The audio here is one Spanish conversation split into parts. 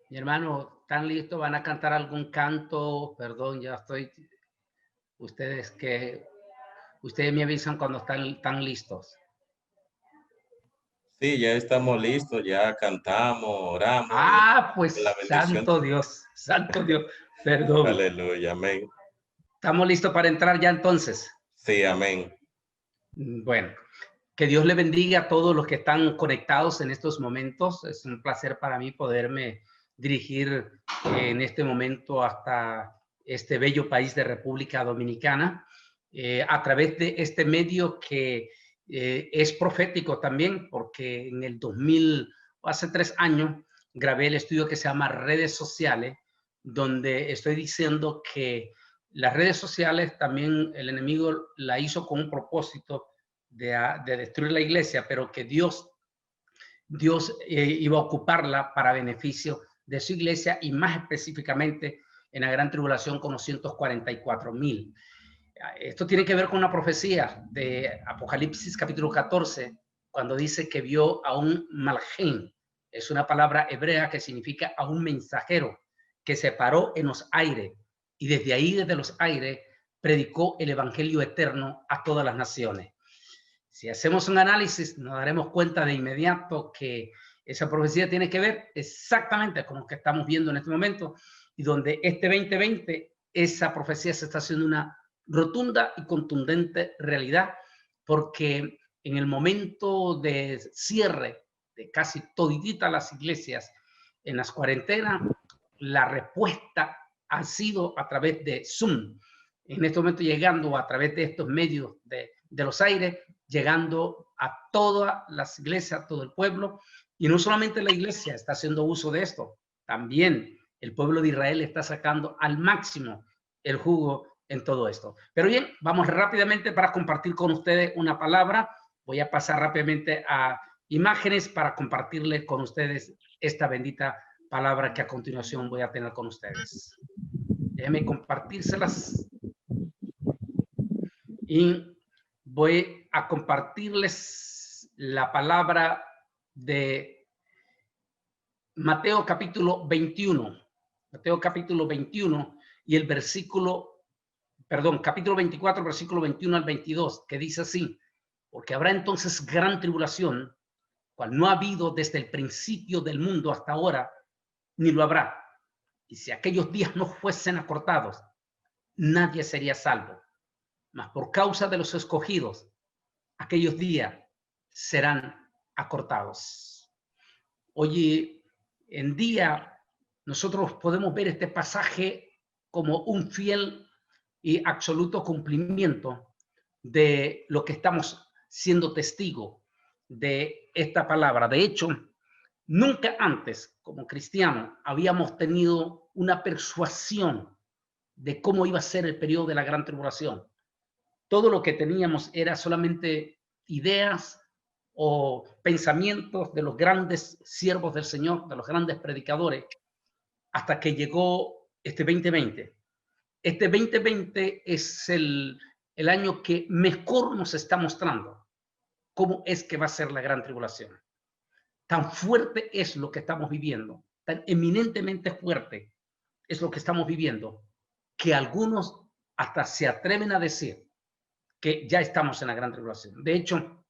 Mi hermano, ¿están listos? ¿Van a cantar algún canto? Perdón, ya estoy. Ustedes que ustedes me avisan cuando están listos. Sí, ya estamos listos, ya cantamos, oramos y Ah, con la pues bendición. santo Dios, santo Dios. Perdón. Aleluya, amén. ¿Estamos listos para entrar ya entonces? Sí, amén. Bueno, que Dios le bendiga a todos los que están conectados en estos momentos. Es un placer para mí poderme dirigir en este momento hasta este bello país de República Dominicana, a través de este medio que es profético también, porque en el 2000, hace 3 años, grabé el estudio que se llama Redes Sociales, donde estoy diciendo que las redes sociales también el enemigo la hizo con un propósito de destruir la iglesia, pero que Dios iba a ocuparla para beneficio de su iglesia y más específicamente en la gran tribulación con los 144,000. Esto tiene que ver con una profecía de Apocalipsis capítulo 14, cuando dice que vio a un malgen. Es una palabra hebrea que significa a un mensajero que se paró en los aires y desde ahí, desde los aires, predicó el evangelio eterno a todas las naciones. Si hacemos un análisis, nos daremos cuenta de inmediato que esa profecía tiene que ver exactamente con lo que estamos viendo en este momento y donde este 2020, esa profecía se está haciendo una rotunda y contundente realidad, porque en el momento de cierre de casi todititas las iglesias en las cuarentenas, la respuesta ha sido a través de Zoom. En este momento llegando a través de estos medios de los aires, llegando a todas las iglesias, a todo el pueblo. Y no solamente la iglesia está haciendo uso de esto, también el pueblo de Israel está sacando al máximo el jugo en todo esto. Pero bien, vamos rápidamente para compartir con ustedes una palabra. Voy a pasar rápidamente a imágenes para compartirles con ustedes esta bendita palabra que a continuación voy a tener con ustedes. Déjenme compartírselas y voy a compartirles la palabra de Mateo capítulo 21. Mateo capítulo 21 y el versículo, perdón, capítulo 24, versículo 21 al 22, que dice así: porque habrá entonces gran tribulación, cual no ha habido desde el principio del mundo hasta ahora, ni lo habrá. Y si aquellos días no fuesen acortados, nadie sería salvo. Mas por causa de los escogidos, aquellos días serán acortados. Hoy en día nosotros podemos ver este pasaje como un fiel y absoluto cumplimiento de lo que estamos siendo testigos de esta palabra. De hecho, nunca antes como cristianos habíamos tenido una persuasión de cómo iba a ser el periodo de la gran tribulación. Todo lo que teníamos era solamente ideas o pensamientos de los grandes siervos del Señor, de los grandes predicadores, hasta que llegó este 2020. Este 2020 es el año que mejor nos está mostrando cómo es que va a ser la gran tribulación. Tan fuerte es lo que estamos viviendo, tan eminentemente fuerte es lo que estamos viviendo, que algunos hasta se atreven a decir que ya estamos en la gran tribulación. De hecho,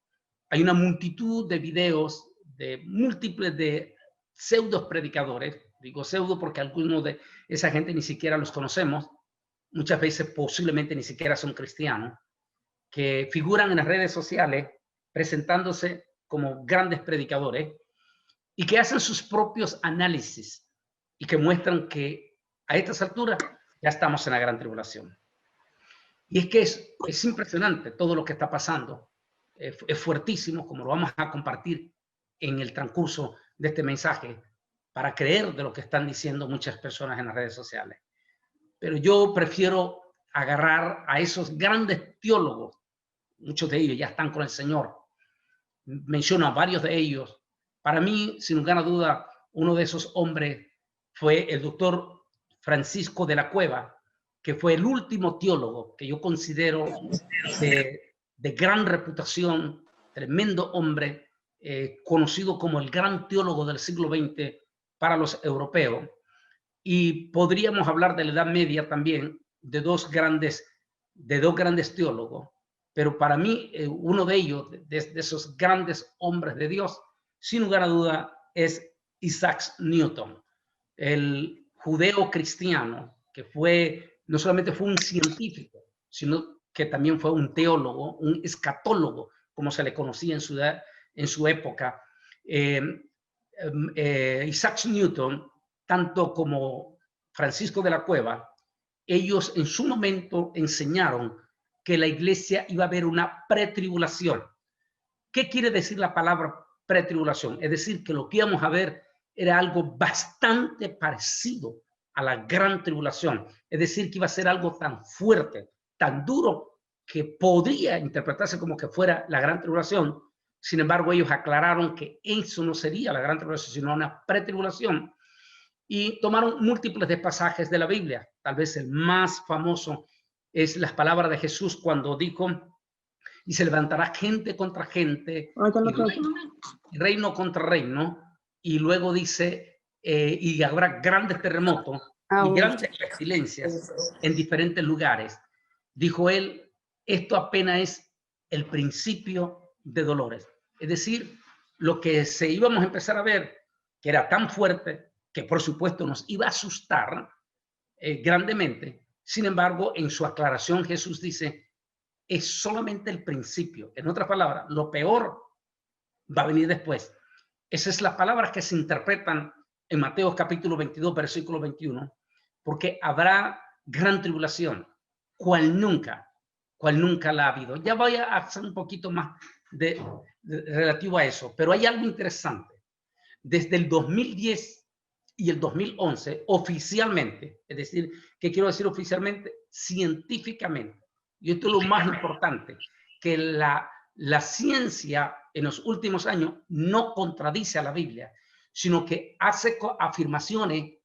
hay una multitud de videos de múltiples de pseudos predicadores, digo pseudo porque algunos de esa gente ni siquiera los conocemos, muchas veces posiblemente ni siquiera son cristianos, que figuran en las redes sociales presentándose como grandes predicadores y que hacen sus propios análisis y que muestran que a estas alturas ya estamos en la gran tribulación. Y es que es impresionante todo lo que está pasando, es fuertísimo, como lo vamos a compartir en el transcurso de este mensaje, para creer de lo que están diciendo muchas personas en las redes sociales. Pero yo prefiero agarrar a esos grandes teólogos, muchos de ellos ya están con el Señor, menciono a varios de ellos. Para mí, sin lugar a duda, uno de esos hombres fue el doctor Francisco de la Cueva, que fue el último teólogo que yo considero de gran reputación, tremendo hombre, conocido como el gran teólogo del siglo XX, para los europeos. Y podríamos hablar de la Edad Media también, de dos grandes teólogos. Pero para mí, uno de ellos, de esos grandes hombres de Dios, sin lugar a duda, es Isaac Newton, el judeo cristiano, que no solamente fue un científico, sino que también fue un teólogo, un escatólogo, como se le conocía en su época. Isaac Newton, tanto como Francisco de la Cueva, ellos en su momento enseñaron que la iglesia iba a haber una pretribulación. ¿Qué quiere decir la palabra pretribulación? Es decir, que lo que íbamos a ver era algo bastante parecido a la gran tribulación. Es decir, que iba a ser algo tan fuerte, tan duro, que podría interpretarse como que fuera la gran tribulación. Sin embargo, ellos aclararon que eso no sería la gran tribulación, sino una pretribulación. Y tomaron múltiples de pasajes de la Biblia. Tal vez el más famoso es las palabras de Jesús cuando dijo: y se levantará gente contra gente, y reino contra reino, y luego dice, y habrá grandes terremotos y grandes pestilencias en diferentes lugares. Dijo él, esto apenas es el principio de dolores. Es decir, lo que se íbamos a empezar a ver, que era tan fuerte, que por supuesto nos iba a asustar grandemente. Sin embargo, en su aclaración Jesús dice, es solamente el principio. En otras palabras, lo peor va a venir después. Esas son las palabras que se interpretan en Mateo capítulo 22, versículo 21, porque habrá gran tribulación, cual nunca la ha habido. Ya voy a hacer un poquito más relativo a eso, pero hay algo interesante. Desde el 2010 y el 2011, oficialmente, es decir, ¿qué quiero decir oficialmente? Científicamente. Y esto es lo más importante, que la ciencia en los últimos años no contradice a la Biblia, sino que hace afirmaciones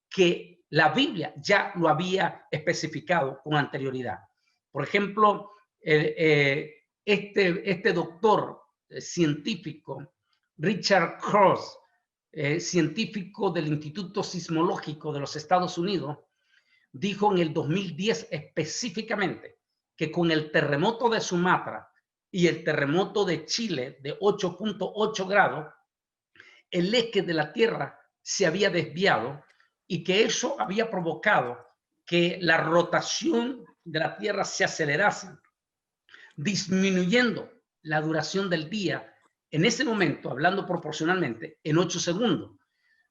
que la Biblia ya lo había especificado con anterioridad. Por ejemplo, este doctor científico, Richard Cross, científico del Instituto Sismológico de los Estados Unidos, dijo en el 2010 específicamente que con el terremoto de Sumatra y el terremoto de Chile de 8.8 grados, el eje de la Tierra se había desviado y que eso había provocado que la rotación de la Tierra se acelerase, disminuyendo la duración del día en ese momento, hablando proporcionalmente, en 8 segundos.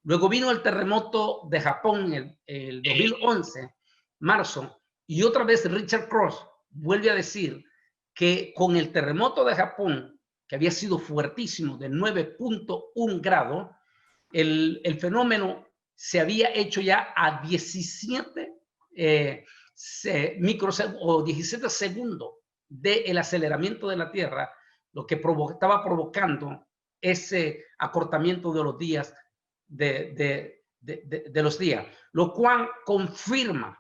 Luego vino el terremoto de Japón el 2011, marzo, y otra vez Richard Cross vuelve a decir que con el terremoto de Japón, que había sido fuertísimo, de 9.1 grados, el fenómeno se había hecho ya a 17 microsegundos o 17 segundos del aceleramiento de la Tierra, lo que estaba provocando ese acortamiento de los días de los días, lo cual confirma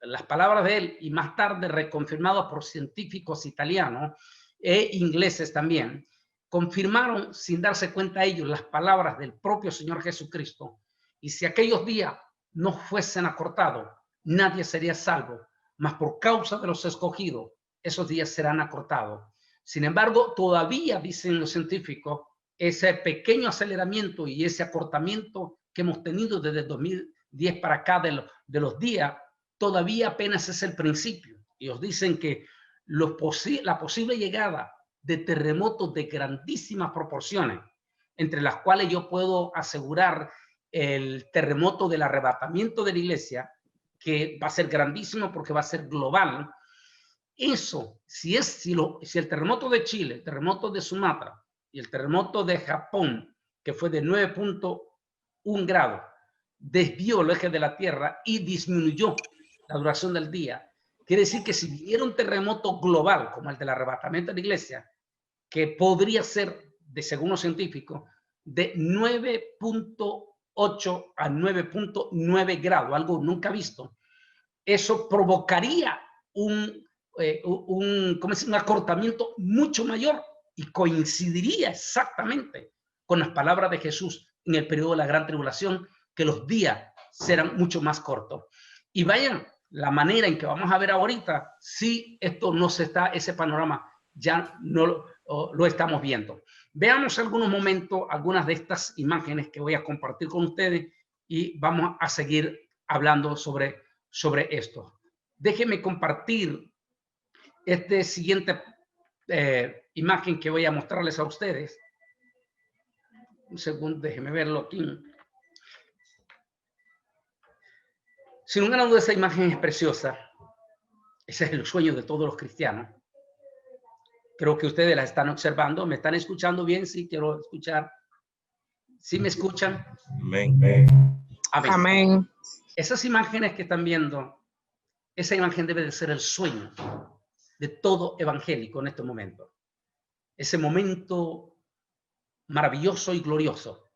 las palabras de él y más tarde reconfirmado por científicos italianos e ingleses también, confirmaron sin darse cuenta ellos las palabras del propio Señor Jesucristo. Y si aquellos días no fuesen acortados, nadie sería salvo, mas por causa de los escogidos, esos días serán acortados. Sin embargo, todavía, dicen los científicos, ese pequeño aceleramiento y ese acortamiento que hemos tenido desde el 2010 para acá de los días, todavía apenas es el principio. Ellos dicen que la posible llegada de terremotos de grandísimas proporciones, entre las cuales yo puedo asegurar el terremoto del arrebatamiento de la iglesia, que va a ser grandísimo porque va a ser global. Eso, si el terremoto de Chile, el terremoto de Sumatra y el terremoto de Japón, que fue de 9.1 grados, desvió el eje de la Tierra y disminuyó la duración del día, quiere decir que si viniera un terremoto global como el del arrebatamiento de la iglesia, que podría ser, según los científicos, de 9.8 a 9.9 grados, algo nunca visto, eso provocaría un acortamiento mucho mayor y coincidiría exactamente con las palabras de Jesús en el periodo de la gran tribulación, que los días serán mucho más cortos. Y vayan, la manera en que vamos a ver ahorita, si esto no se está, ese panorama ya no lo estamos viendo. Veamos algunos momentos, algunas de estas imágenes que voy a compartir con ustedes y vamos a seguir hablando sobre esto. Déjenme compartir este siguiente imagen que voy a mostrarles a ustedes. Un segundo, déjenme verlo aquí. Sin lugar a dudas, esa imagen es preciosa. Ese es el sueño de todos los cristianos. Creo que ustedes la están observando. ¿Me están escuchando bien? Sí, quiero escuchar. ¿Sí me escuchan? Amén. Amén. Amén. Esas imágenes que están viendo, esa imagen debe de ser el sueño de todo evangélico en este momento. Ese momento maravilloso y glorioso,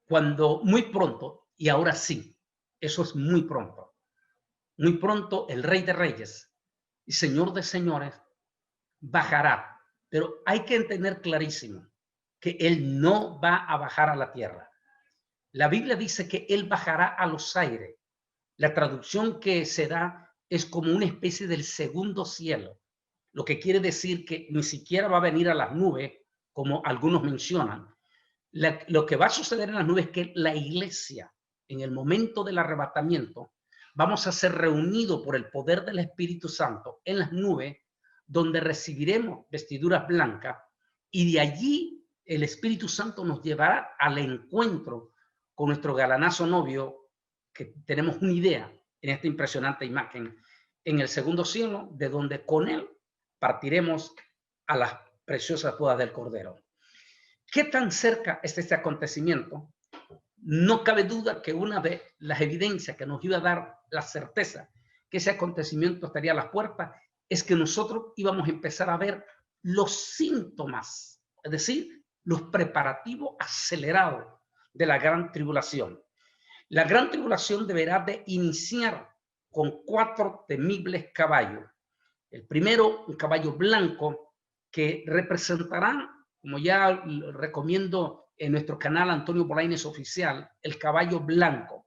cuando muy pronto, y ahora sí, eso es muy pronto el Rey de Reyes y Señor de Señores bajará, pero hay que entender clarísimo que Él no va a bajar a la tierra. La Biblia dice que Él bajará a los aires. La traducción que se da es como una especie del segundo cielo, lo que quiere decir que ni siquiera va a venir a las nubes, como algunos mencionan. Lo que va a suceder en las nubes es que la iglesia, en el momento del arrebatamiento, vamos a ser reunidos por el poder del Espíritu Santo en las nubes, donde recibiremos vestiduras blancas, y de allí el Espíritu Santo nos llevará al encuentro con nuestro galanazo novio, que tenemos una idea en esta impresionante imagen, en el segundo cielo, de donde con él partiremos a las preciosas bodas del Cordero. ¿Qué tan cerca está este acontecimiento? No cabe duda que una de las evidencias que nos iba a dar la certeza que ese acontecimiento estaría a las puertas es que nosotros íbamos a empezar a ver los síntomas, es decir, los preparativos acelerados de la gran tribulación. La gran tribulación deberá de iniciar con 4 temibles caballos. El primero, un caballo blanco que representará, como ya recomiendo en nuestro canal Antonio Bolaines Oficial, el caballo blanco,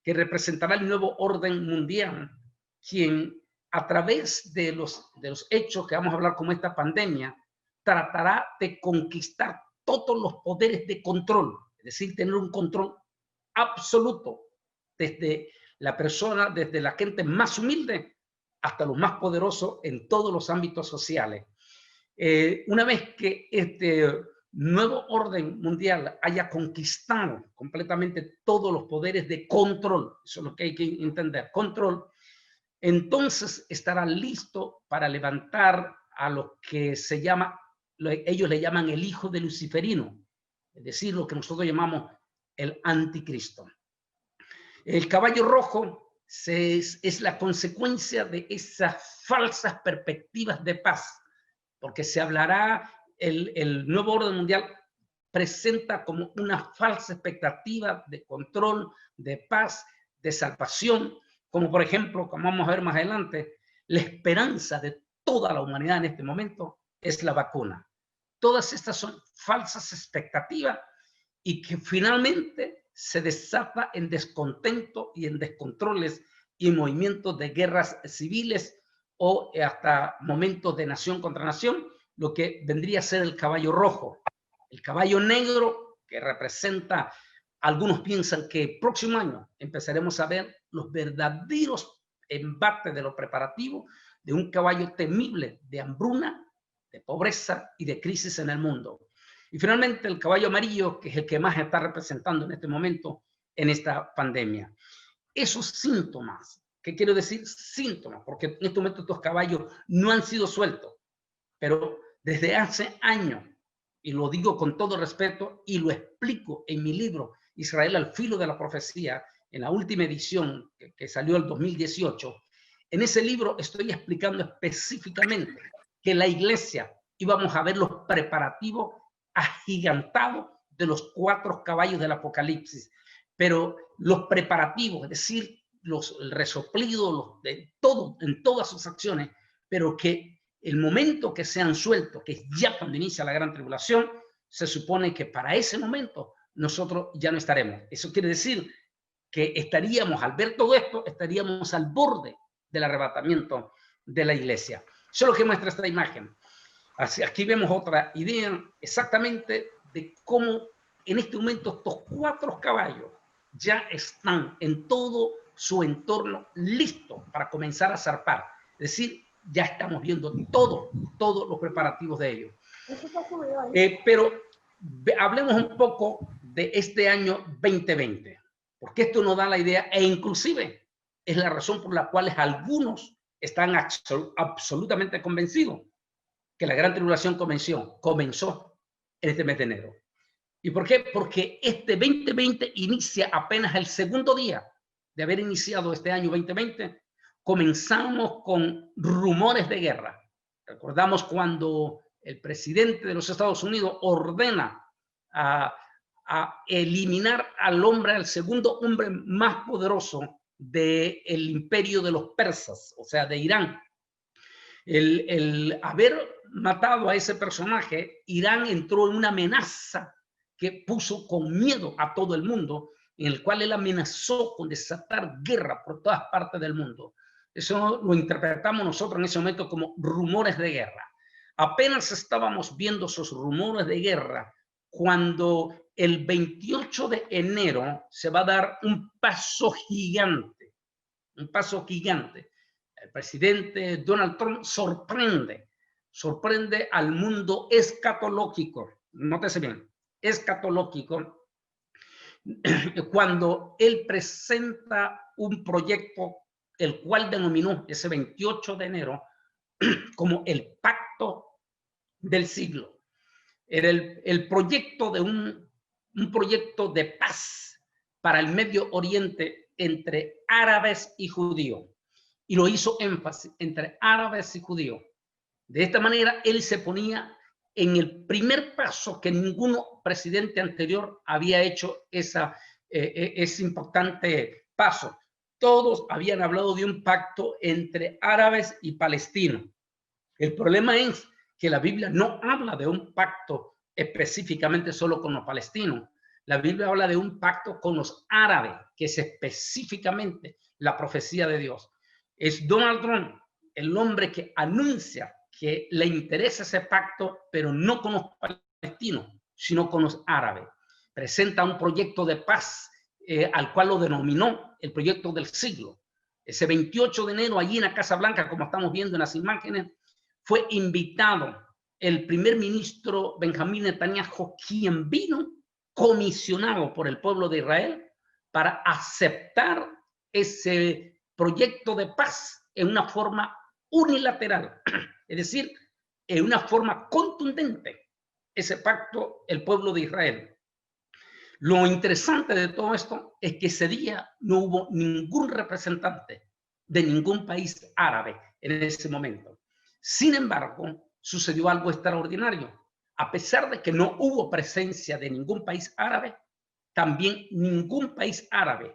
que representará el nuevo orden mundial, quien a través de los hechos que vamos a hablar como esta pandemia, tratará de conquistar todos los poderes de control, es decir, tener un control absoluto desde la persona, desde la gente más humilde hasta los más poderosos en todos los ámbitos sociales. Una vez que este nuevo orden mundial haya conquistado completamente todos los poderes de control, eso es lo que hay que entender, control, entonces estará listo para levantar a lo que se llama, ellos le llaman el hijo de Luciferino, es decir, lo que nosotros llamamos el anticristo. El caballo rojo es la consecuencia de esas falsas perspectivas de paz, porque se hablará, el nuevo orden mundial presenta como una falsa expectativa de control, de paz, de salvación, como por ejemplo, como vamos a ver más adelante, la esperanza de toda la humanidad en este momento es la vacuna. Todas estas son falsas expectativas y que finalmente se desata en descontento y en descontroles y movimientos de guerras civiles o hasta momentos de nación contra nación, lo que vendría a ser el caballo rojo. El caballo negro, que representa, algunos piensan que el próximo año empezaremos a ver los verdaderos embates de los preparativos de un caballo temible de hambruna, de pobreza y de crisis en el mundo. Y finalmente el caballo amarillo, que es el que más está representando en este momento en esta pandemia. Esos síntomas, ¿qué quiero decir? Síntomas, porque en este momento estos caballos no han sido sueltos, pero desde hace años, y lo digo con todo respeto y lo explico en mi libro Israel al filo de la profecía, en la última edición que salió el 2018, en ese libro estoy explicando específicamente que la iglesia íbamos a ver los preparativos agigantados de los 4 caballos del Apocalipsis, pero los preparativos, es decir, el resoplido, todo, en todas sus acciones, pero que el momento que sean sueltos, que es ya cuando inicia la gran tribulación, se supone que para ese momento nosotros ya no estaremos. Eso quiere decir que estaríamos, al ver todo esto, estaríamos al borde del arrebatamiento de la iglesia. Eso es lo que muestra esta imagen. Aquí vemos otra idea exactamente de cómo en este momento estos 4 caballos ya están en todo su entorno listos para comenzar a zarpar. Es decir, ya estamos viendo todos los preparativos de ellos. Pero hablemos un poco de este año 2020, porque esto nos da la idea, e inclusive es la razón por la cual algunos están absolutamente convencidos que la gran tribulación comenzó en este mes de enero. ¿Y por qué? Porque este 2020 inicia apenas el segundo día de haber iniciado este año 2020. Comenzamos con rumores de guerra. Recordamos cuando el presidente de los Estados Unidos ordena a eliminar al hombre, al segundo hombre más poderoso del imperio de los persas, o sea, de Irán. El haber matado a ese personaje, Irán entró en una amenaza que puso con miedo a todo el mundo, en el cual él amenazó con desatar guerra por todas partes del mundo. Eso lo interpretamos nosotros en ese momento como rumores de guerra. Apenas estábamos viendo esos rumores de guerra cuando el 28 de enero se va a dar un paso gigante, un paso gigante. El presidente Donald Trump sorprende al mundo escatológico, nótese bien, escatológico, cuando él presenta un proyecto, el cual denominó ese 28 de enero como el pacto del siglo. Era el proyecto de un proyecto de paz para el Medio Oriente entre árabes y judíos. Y lo hizo énfasis entre árabes y judíos. De esta manera, él se ponía en el primer paso que ningún presidente anterior había hecho ese importante paso. Todos habían hablado de un pacto entre árabes y palestinos. El problema es que la Biblia no habla de un pacto específicamente solo con los palestinos. La Biblia habla de un pacto con los árabes, que es específicamente la profecía de Dios. Es Donald Trump el hombre que anuncia que le interesa ese pacto, pero no con los palestinos, sino con los árabes. Presenta un proyecto de paz al cual lo denominó el proyecto del siglo. Ese 28 de enero, allí en la Casa Blanca, como estamos viendo en las imágenes, fue invitado el primer ministro Benjamín Netanyahu, quien vino comisionado por el pueblo de Israel para aceptar ese proyecto de paz en una forma unilateral, es decir, en una forma contundente, ese pacto, el pueblo de Israel. Lo interesante de todo esto es que ese día no hubo ningún representante de ningún país árabe en ese momento. Sin embargo, sucedió algo extraordinario. A pesar de que no hubo presencia de ningún país árabe, también ningún país árabe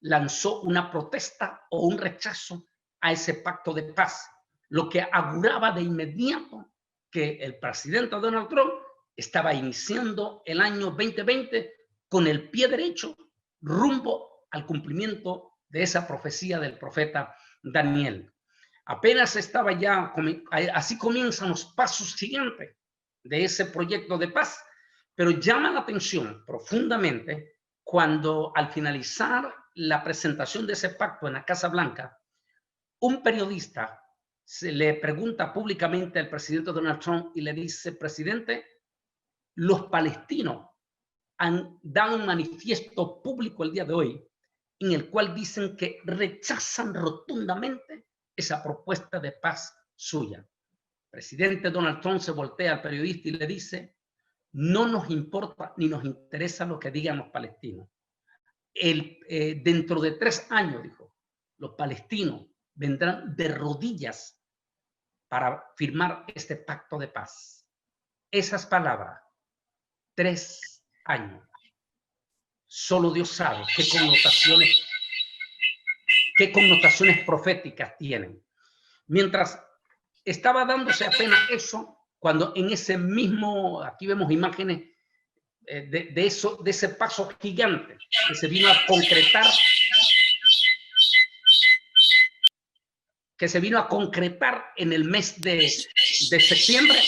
lanzó una protesta o un rechazo a ese pacto de paz, lo que auguraba de inmediato que el presidente Donald Trump estaba iniciando el año 2020 con el pie derecho rumbo al cumplimiento de esa profecía del profeta Daniel. Apenas estaba ya, así comienzan los pasos gigantes de ese proyecto de paz, pero llama la atención profundamente cuando al finalizar la presentación de ese pacto en la Casa Blanca, un periodista se le pregunta públicamente al presidente Donald Trump y le dice: presidente, los palestinos han dado un manifiesto público el día de hoy en el cual dicen que rechazan rotundamente esa propuesta de paz suya. El presidente Donald Trump se voltea al periodista y le dice: no nos importa ni nos interesa lo que digan los palestinos. Dentro de 3 años, dijo, los palestinos vendrán de rodillas para firmar este pacto de paz. Esas palabras, 3 años. Solo Dios sabe qué connotaciones proféticas tienen. Mientras estaba dándose apenas eso, cuando en ese mismo, aquí vemos imágenes de ese paso gigante que se vino a concretar, en el mes de septiembre,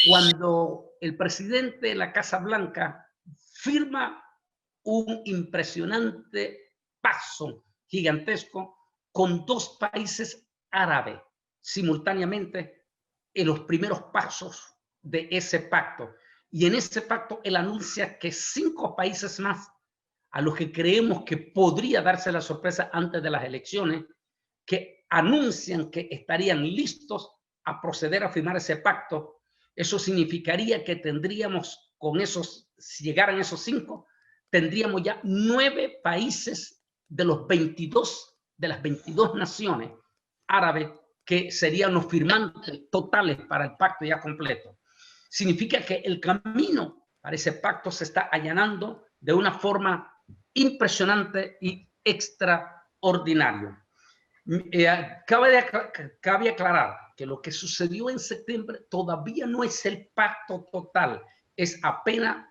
cuando el presidente de la Casa Blanca firma un impresionante paso gigantesco con 2 países árabes simultáneamente en los primeros pasos de ese pacto. Y en ese pacto él anuncia que 5 países más, a los que creemos que podría darse la sorpresa antes de las elecciones, que anuncian que estarían listos a proceder a firmar ese pacto. Eso significaría que tendríamos con esos, si llegaran esos 5, tendríamos ya 9 países de los 22, de las 22 naciones árabes que serían los firmantes totales para el pacto ya completo. Significa que el camino para ese pacto se está allanando de una forma impresionante y extraordinaria. Cabe aclarar que lo que sucedió en septiembre todavía no es el pacto total, es apenas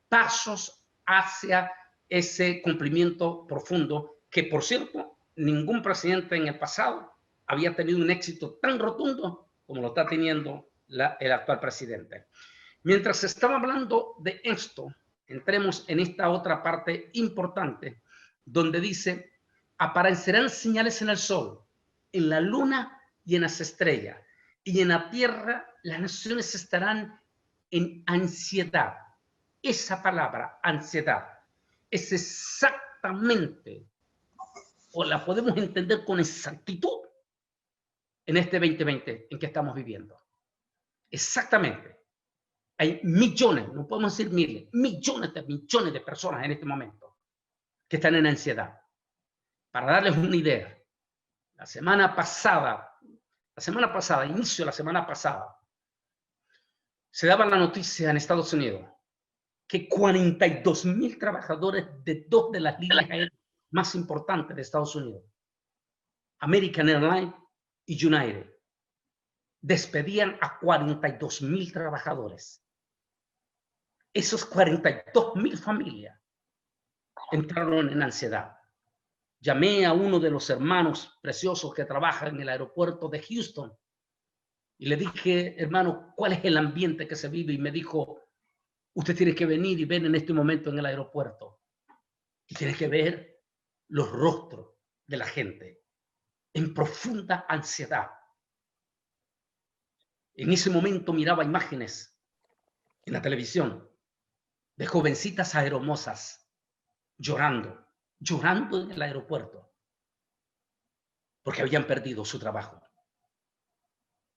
pasos hacia ese cumplimiento profundo que, por cierto, ningún presidente en el pasado había tenido un éxito tan rotundo como lo está teniendo el actual presidente. Mientras estaba hablando de esto, entremos en esta otra parte importante donde dice: aparecerán señales en el sol, en la luna y en las estrellas, y en la tierra las naciones estarán en ansiedad. Esa palabra, ansiedad, es exactamente, o la podemos entender con exactitud, en este 2020 en que estamos viviendo. Exactamente. Hay millones, no podemos decir miles, millones de personas en este momento que están en ansiedad. Para darles una idea, la semana pasada, inicio de la semana pasada, se daba la noticia en Estados Unidos que 42,000 trabajadores de 2 de las líneas aéreas más importantes de Estados Unidos, American Airlines y United, despedían a 42,000 trabajadores. Esos 42,000 familias entraron en ansiedad. Llamé a uno de los hermanos preciosos que trabaja en el aeropuerto de Houston y le dije: hermano, ¿cuál es el ambiente que se vive? Y me dijo: usted tiene que venir y ver en este momento en el aeropuerto y tiene que ver los rostros de la gente en profunda ansiedad. En ese momento miraba imágenes en la televisión de jovencitas aeromosas llorando en el aeropuerto porque habían perdido su trabajo.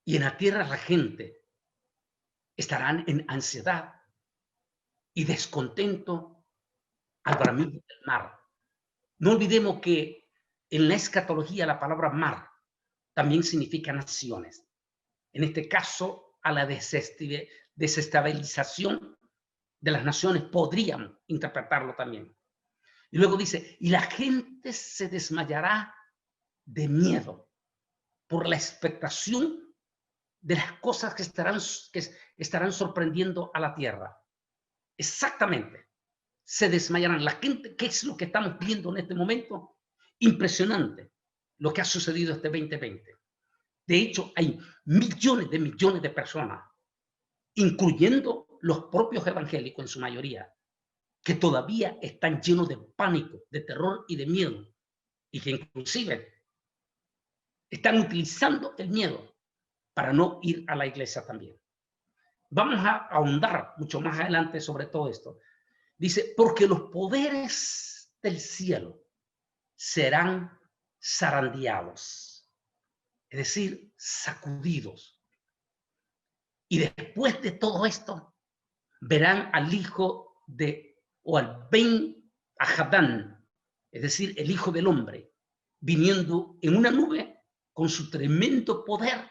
Y en la tierra la gente estarán en ansiedad y descontento al bramido del mar. No olvidemos que en la escatología la palabra mar también significa naciones. En este caso, a la desestabilización de las naciones podríamos interpretarlo también. Y luego dice: y la gente se desmayará de miedo por la expectación de las cosas que estarán sorprendiendo a la tierra. Exactamente. Se desmayarán. La gente, ¿qué es lo que estamos viendo en este momento? Impresionante lo que ha sucedido este 2020. De hecho, hay millones de personas, incluyendo los propios evangélicos en su mayoría, que todavía están llenos de pánico, de terror y de miedo, y que inclusive están utilizando el miedo para no ir a la iglesia también. Vamos a ahondar mucho más adelante sobre todo esto. Dice: porque los poderes del cielo serán zarandeados, es decir, sacudidos. Y después de todo esto, verán al hijo o al Ben Ahadán, es decir, el hijo del hombre, viniendo en una nube con su tremendo poder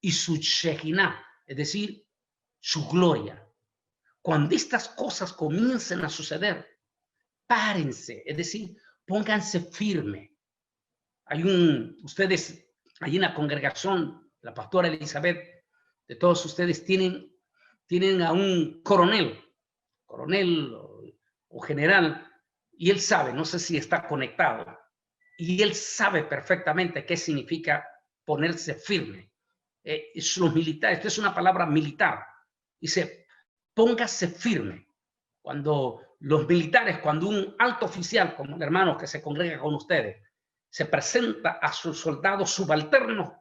y su Shekinah, es decir, su gloria. Cuando estas cosas comiencen a suceder, párense, es decir, pónganse firme. Ustedes, allí en la congregación, la pastora Elizabeth, de todos ustedes tienen a un coronel coronel o general, y él sabe, no sé si está conectado, y él sabe perfectamente qué significa ponerse firme. Los militares, esta es una palabra militar, dice, póngase firme. Cuando los militares, cuando un alto oficial, como el hermano que se congrega con ustedes, se presenta a sus soldados subalternos,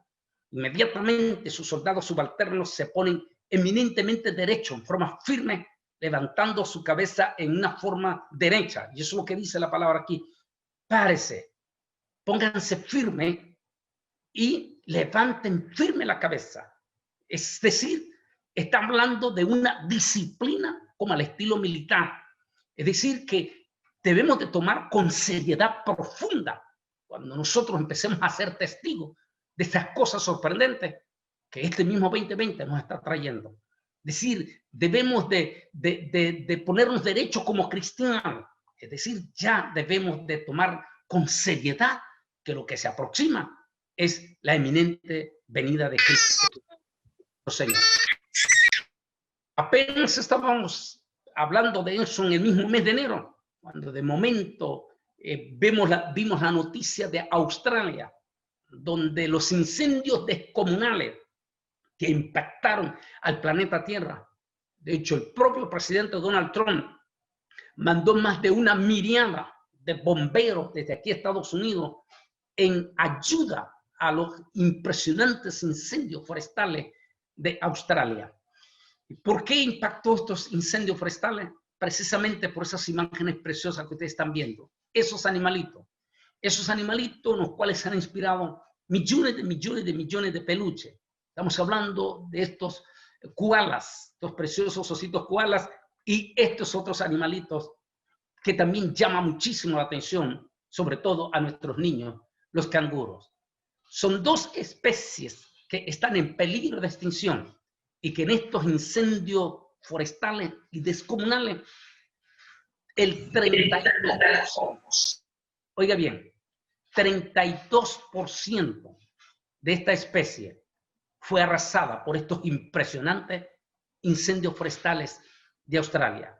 inmediatamente sus soldados subalternos se ponen eminentemente derechos, en forma firme, levantando su cabeza en una forma derecha. Y eso es lo que dice la palabra aquí. Párese, pónganse firme y levanten firme la cabeza. Es decir, está hablando de una disciplina como al estilo militar. Es decir, que debemos de tomar con seriedad profunda cuando nosotros empecemos a ser testigos de estas cosas sorprendentes que este mismo 2020 nos está trayendo. Es decir, debemos de ponernos derechos como cristianos. Es decir, ya debemos de tomar con seriedad que lo que se aproxima es la eminente venida de Cristo, Señor. Apenas estábamos hablando de eso en el mismo mes de enero, cuando de momento vimos la noticia de Australia, donde los incendios descomunales que impactaron al planeta Tierra. De hecho, el propio presidente Donald Trump mandó más de una miriada de bomberos desde aquí a Estados Unidos en ayuda a los impresionantes incendios forestales de Australia. ¿Por qué impactó estos incendios forestales? Precisamente por esas imágenes preciosas que ustedes están viendo. Esos animalitos en los cuales se han inspirado millones de peluches. Estamos hablando de estos koalas, estos preciosos ositos koalas y estos otros animalitos que también llaman muchísimo la atención, sobre todo a nuestros niños, los canguros. Son dos especies que están en peligro de extinción y que en estos incendios forestales y descomunales, el 32%, oiga bien, 32% de esta especie fue arrasada por estos impresionantes incendios forestales de Australia.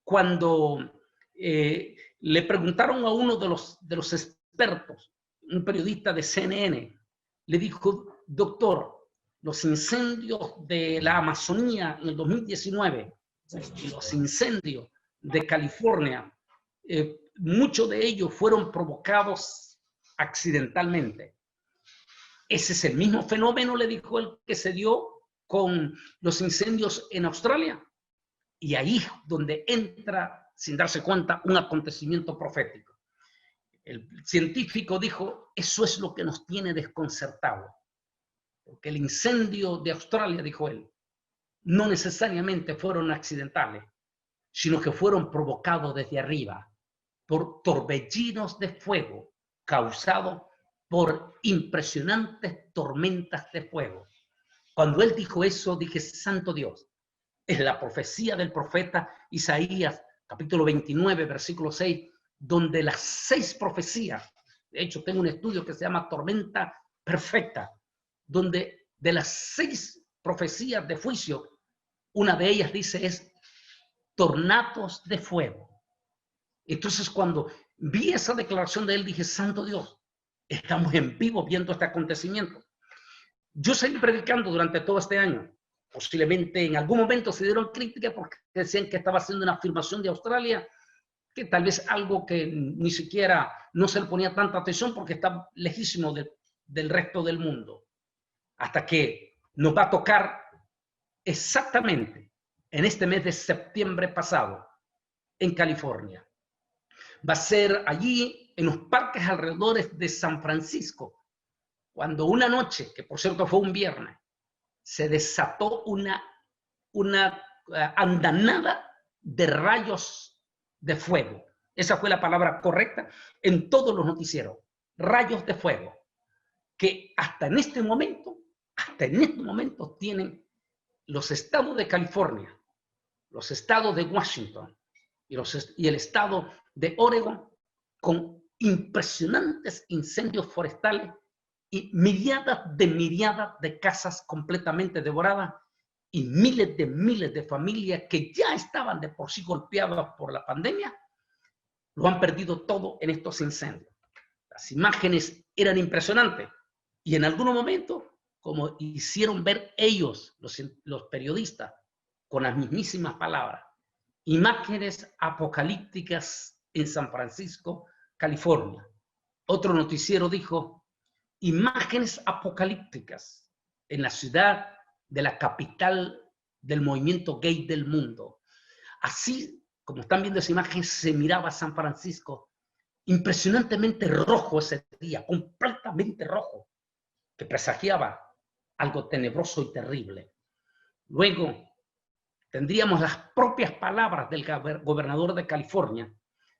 Cuando le preguntaron a uno de los expertos, un periodista de CNN, le dijo, doctor, los incendios de la Amazonía en el 2019 y los incendios de California, muchos de ellos fueron provocados accidentalmente. Ese es el mismo fenómeno, le dijo él, que se dio con los incendios en Australia. Y ahí donde entra, sin darse cuenta, un acontecimiento profético. El científico dijo, eso es lo que nos tiene desconcertados. Porque el incendio de Australia, dijo él, no necesariamente fueron accidentales, sino que fueron provocados desde arriba por torbellinos de fuego causados por impresionantes tormentas de fuego. Cuando él dijo eso, dije, santo Dios, es la profecía del profeta Isaías, capítulo 29, versículo 6, donde las 6 profecías, de hecho tengo un estudio que se llama Tormenta Perfecta, donde de las 6 profecías de juicio, una de ellas dice es tornados de fuego. Entonces cuando vi esa declaración de él, dije, santo Dios, estamos en vivo viendo este acontecimiento. Yo seguí predicando durante todo este año. Posiblemente en algún momento se dieron críticas porque decían que estaba haciendo una afirmación de Australia, que tal vez algo que ni siquiera no se le ponía tanta atención porque está lejísimo del resto del mundo. Hasta que nos va a tocar exactamente en este mes de septiembre pasado en California. Va a ser allí en los parques alrededores de San Francisco, cuando una noche, que por cierto fue un viernes, se desató una andanada de rayos de fuego. Esa fue la palabra correcta en todos los noticieros. Rayos de fuego, que hasta en este momento tienen los estados de California, los estados de Washington y el estado de Oregon con impresionantes incendios forestales y miriadas de casas completamente devoradas y miles de familias que ya estaban de por sí golpeadas por la pandemia, lo han perdido todo en estos incendios. Las imágenes eran impresionantes y en algunos momentos, como hicieron ver ellos, los periodistas, con las mismísimas palabras, imágenes apocalípticas en San Francisco, California. Otro noticiero dijo, imágenes apocalípticas en la ciudad de la capital del movimiento gay del mundo. Así, como están viendo esa imagen, se miraba San Francisco impresionantemente rojo ese día, completamente rojo, que presagiaba algo tenebroso y terrible. Luego, tendríamos las propias palabras del gobernador de California,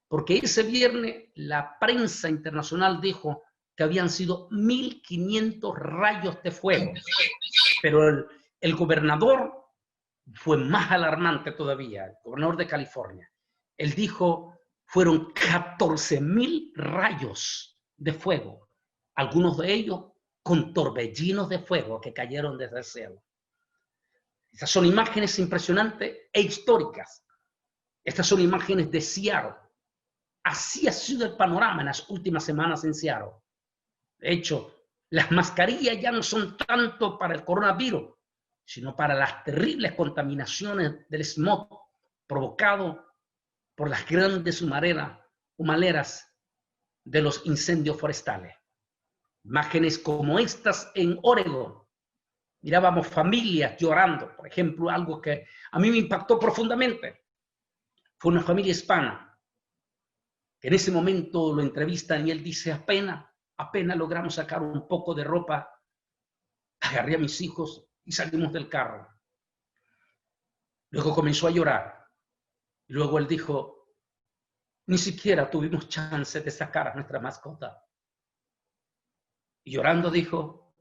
porque ese viernes la prensa internacional dijo que habían sido 1.500 rayos de fuego, pero el gobernador fue más alarmante todavía, el gobernador de California. Él dijo, fueron 14.000 rayos de fuego, algunos de ellos con torbellinos de fuego que cayeron desde el cielo. Estas son imágenes impresionantes e históricas. Estas son imágenes de Seattle. Así ha sido el panorama en las últimas semanas en Seattle. De hecho, las mascarillas ya no son tanto para el coronavirus, sino para las terribles contaminaciones del smog provocado por las grandes humaleras de los incendios forestales. Imágenes como estas en Oregón. Mirábamos familias llorando, por ejemplo, algo que a mí me impactó profundamente. Fue una familia hispana, que en ese momento lo entrevistan y él dice, apenas logramos sacar un poco de ropa, agarré a mis hijos y salimos del carro. Luego comenzó a llorar. Luego él dijo, ni siquiera tuvimos chance de sacar a nuestra mascota. Y llorando dijo,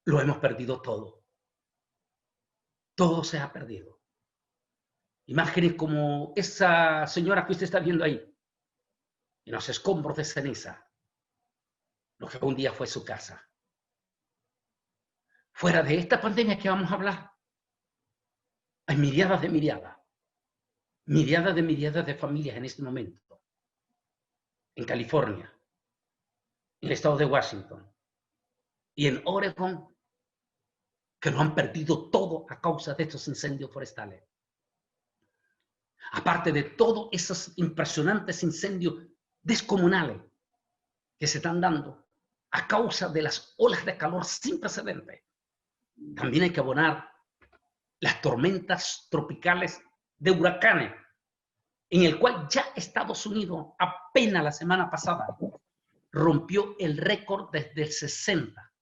lo hemos perdido todo. Todo se ha perdido. Imágenes como esa señora que usted está viendo ahí, en los escombros de ceniza, lo que un día fue su casa. Fuera de esta pandemia que vamos a hablar, hay milladas de familias en este momento, en California, en el estado de Washington y en Oregón, que lo han perdido todo a causa de estos incendios forestales. Aparte de todos esos impresionantes incendios descomunales que se están dando a causa de las olas de calor sin precedentes, también hay que abonar las tormentas tropicales de huracanes, en el cual ya Estados Unidos apenas la semana pasada rompió el récord desde el 60.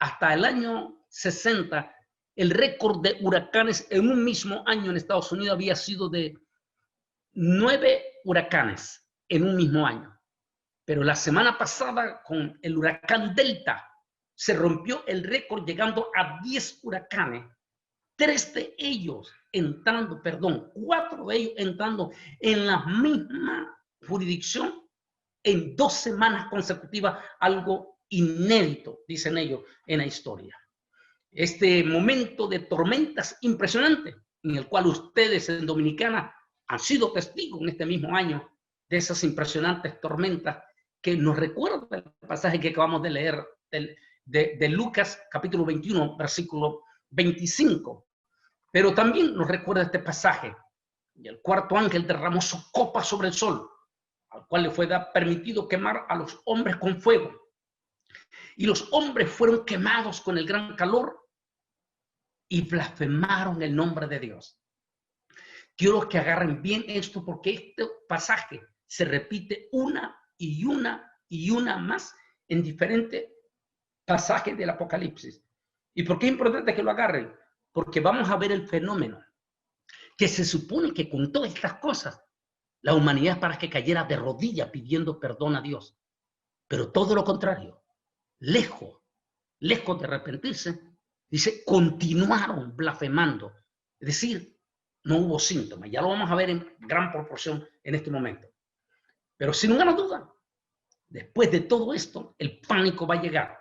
Hasta el año 60, el récord de huracanes en un mismo año en Estados Unidos había sido de 9 huracanes en un mismo año. Pero la semana pasada, con el huracán Delta, se rompió el récord llegando a 10 huracanes. 4 de ellos entrando en la misma jurisdicción en 2 semanas consecutivas, algo inédito, dicen ellos, en la historia. Este momento de tormentas impresionante, en el cual ustedes en Dominicana han sido testigos en este mismo año de esas impresionantes tormentas que nos recuerda el pasaje que acabamos de leer de Lucas capítulo 21, versículo 25. Pero también nos recuerda este pasaje. Y el cuarto ángel derramó su copa sobre el sol, al cual le fue permitido quemar a los hombres con fuego. Y los hombres fueron quemados con el gran calor y blasfemaron el nombre de Dios. Quiero que agarren bien esto, porque este pasaje se repite una y una más en diferentes pasajes del Apocalipsis. ¿Y por qué es importante que lo agarren? Porque vamos a ver el fenómeno que se supone que con todas estas cosas la humanidad para que cayera de rodillas pidiendo perdón a Dios. Pero todo lo contrario, lejos de arrepentirse, dice, continuaron blasfemando. Es decir, no hubo síntomas. Ya lo vamos a ver en gran proporción en este momento. Pero sin ninguna duda, después de todo esto, el pánico va a llegar.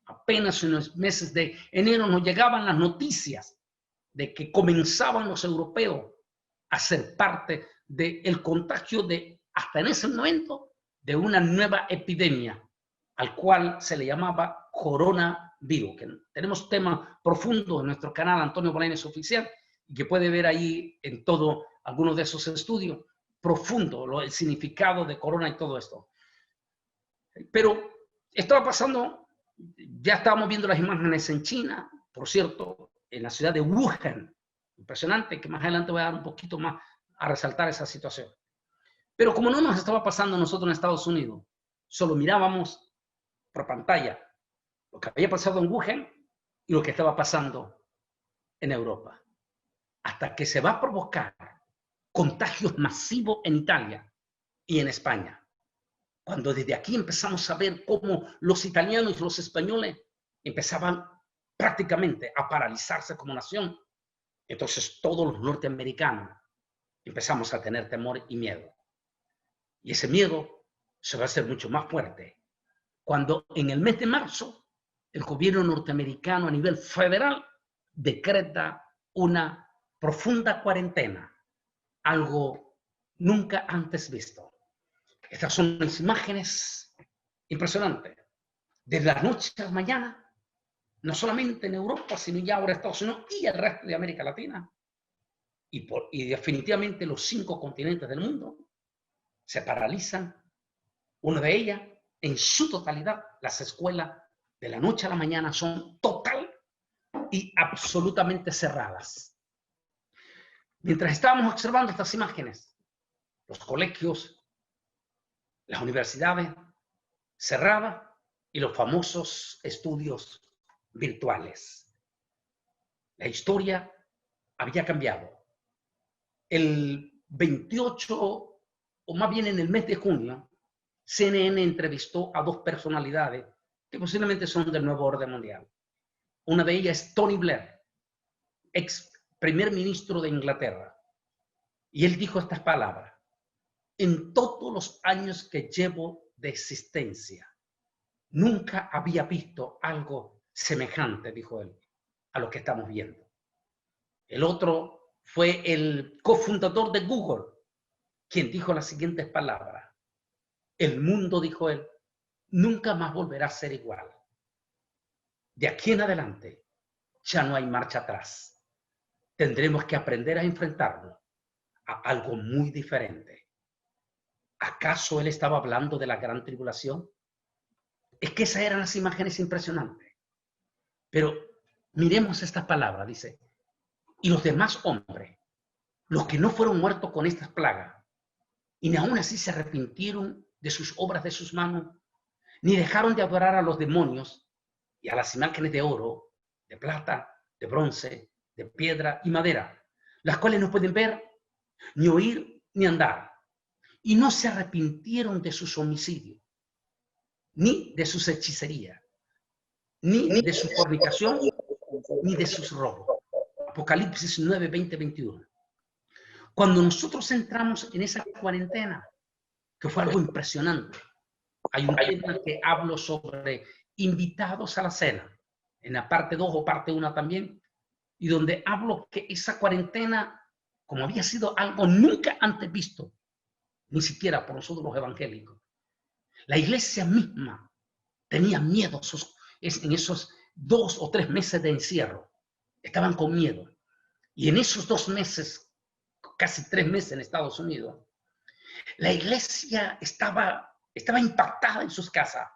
Apenas en los meses de enero nos llegaban las noticias de que comenzaban los europeos a ser parte del contagio hasta en ese momento, de una nueva epidemia, al cual se le llamaba coronavirus. Que tenemos temas profundos en nuestro canal Antonio Bolaños Oficial, y que puede ver ahí en todo algunos de esos estudios profundos, el significado de corona y todo esto. Pero estaba pasando, ya estábamos viendo las imágenes en China, por cierto, en la ciudad de Wuhan. Impresionante, que más adelante voy a dar un poquito más a resaltar esa situación. Pero como no nos estaba pasando a nosotros en Estados Unidos, solo mirábamos por pantalla lo que había pasado en Wuhan y lo que estaba pasando en Europa. Hasta que se va a provocar contagios masivos en Italia y en España. Cuando desde aquí empezamos a ver cómo los italianos y los españoles empezaban prácticamente a paralizarse como nación, entonces todos los norteamericanos empezamos a tener temor y miedo. Y ese miedo se va a hacer mucho más fuerte cuando en el mes de marzo el gobierno norteamericano a nivel federal decreta una profunda cuarentena, algo nunca antes visto. Estas son las imágenes impresionantes. Desde la noche a la mañana, no solamente en Europa, sino ya ahora Estados Unidos y el resto de América Latina, y definitivamente los 5 continentes del mundo, se paralizan. Una de ellas, en su totalidad, las escuelas de la noche a la mañana son total y absolutamente cerradas. Mientras estábamos observando estas imágenes, los colegios, las universidades cerradas y los famosos estudios virtuales. La historia había cambiado. El 28, o más bien en el mes de junio, CNN entrevistó a 2 personalidades que posiblemente son del nuevo orden mundial. Una de ellas es Tony Blair, ex primer ministro de Inglaterra. Y él dijo estas palabras: en todos los años que llevo de existencia, nunca había visto algo semejante, dijo él, a lo que estamos viendo. El otro fue el cofundador de Google, quien dijo las siguientes palabras: el mundo, dijo él, nunca más volverá a ser igual. De aquí en adelante ya no hay marcha atrás. Tendremos que aprender a enfrentarnos a algo muy diferente. ¿Acaso él estaba hablando de la gran tribulación? Es que esas eran las imágenes impresionantes. Pero miremos estas palabras, dice: y los demás hombres, los que no fueron muertos con estas plagas, y ni aún así se arrepintieron de sus obras de sus manos, ni dejaron de adorar a los demonios y a las imágenes de oro, de plata, de bronce, de piedra y madera, las cuales no pueden ver, ni oír, ni andar, y no se arrepintieron de sus homicidios, ni de sus hechicerías, ni de su fornicación, ni de sus robos. Apocalipsis 9, 20, 21. Cuando nosotros entramos en esa cuarentena, que fue algo impresionante, hay un tema que hablo sobre invitados a la cena, en la parte 2 o parte 1 también, y donde hablo que esa cuarentena, como había sido algo nunca antes visto, ni siquiera por nosotros los evangélicos, la iglesia misma tenía miedo en esos 2 o 3 meses de encierro. Estaban con miedo. Y en esos 2 meses, casi 3 meses en Estados Unidos, la iglesia estaba impactada en sus casas.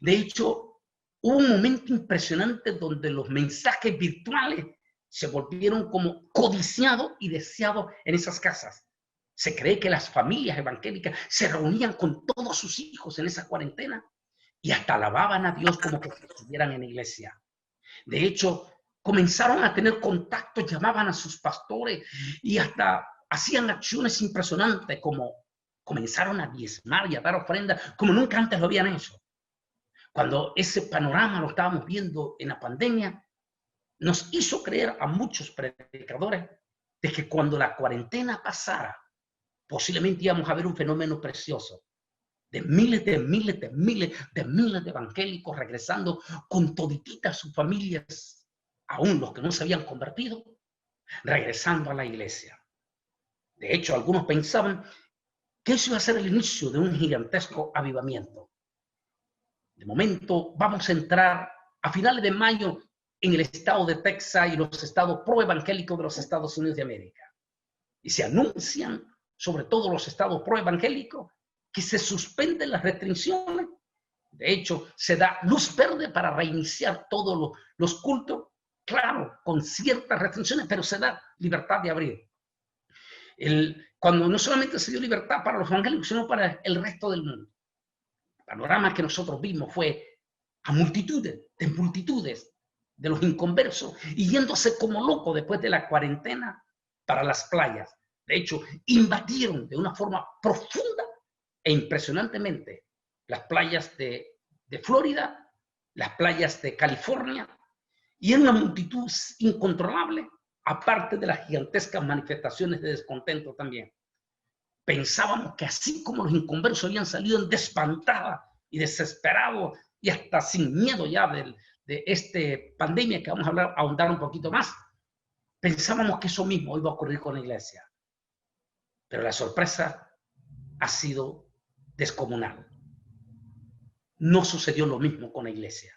De hecho, hubo un momento impresionante donde los mensajes virtuales se volvieron como codiciados y deseados en esas casas. Se cree que las familias evangélicas se reunían con todos sus hijos en esa cuarentena y hasta alababan a Dios como que estuvieran en la iglesia. De hecho, comenzaron a tener contacto, llamaban a sus pastores y hasta hacían acciones impresionantes, como comenzaron a diezmar y a dar ofrendas como nunca antes lo habían hecho. Cuando ese panorama lo estábamos viendo en la pandemia, nos hizo creer a muchos predicadores de que cuando la cuarentena pasara, posiblemente íbamos a ver un fenómeno precioso de miles de evangélicos regresando con todititas sus familias, aún los que no se habían convertido, regresando a la iglesia. De hecho, algunos pensaban que eso iba a ser el inicio de un gigantesco avivamiento. De momento, vamos a entrar a finales de mayo en el estado de Texas y los estados proevangélicos de los Estados Unidos de América. Y se anuncian, sobre todo los estados proevangélicos, que se suspenden las restricciones. De hecho, se da luz verde para reiniciar todos los cultos, claro, con ciertas restricciones, pero se da libertad de abrir. Cuando no solamente se dio libertad para los evangélicos, sino para el resto del mundo. El panorama que nosotros vimos fue a multitudes de los inconversos y yéndose como locos después de la cuarentena para las playas. De hecho, invadieron de una forma profunda e impresionantemente las playas de Florida, las playas de California, y en una multitud incontrolable, aparte de las gigantescas manifestaciones de descontento también. Pensábamos que así como los inconversos habían salido en desespantada y desesperados y hasta sin miedo ya de esta pandemia que vamos a ahondar un poquito más, pensábamos que eso mismo iba a ocurrir con la iglesia. Pero la sorpresa ha sido descomunal. No sucedió lo mismo con la iglesia.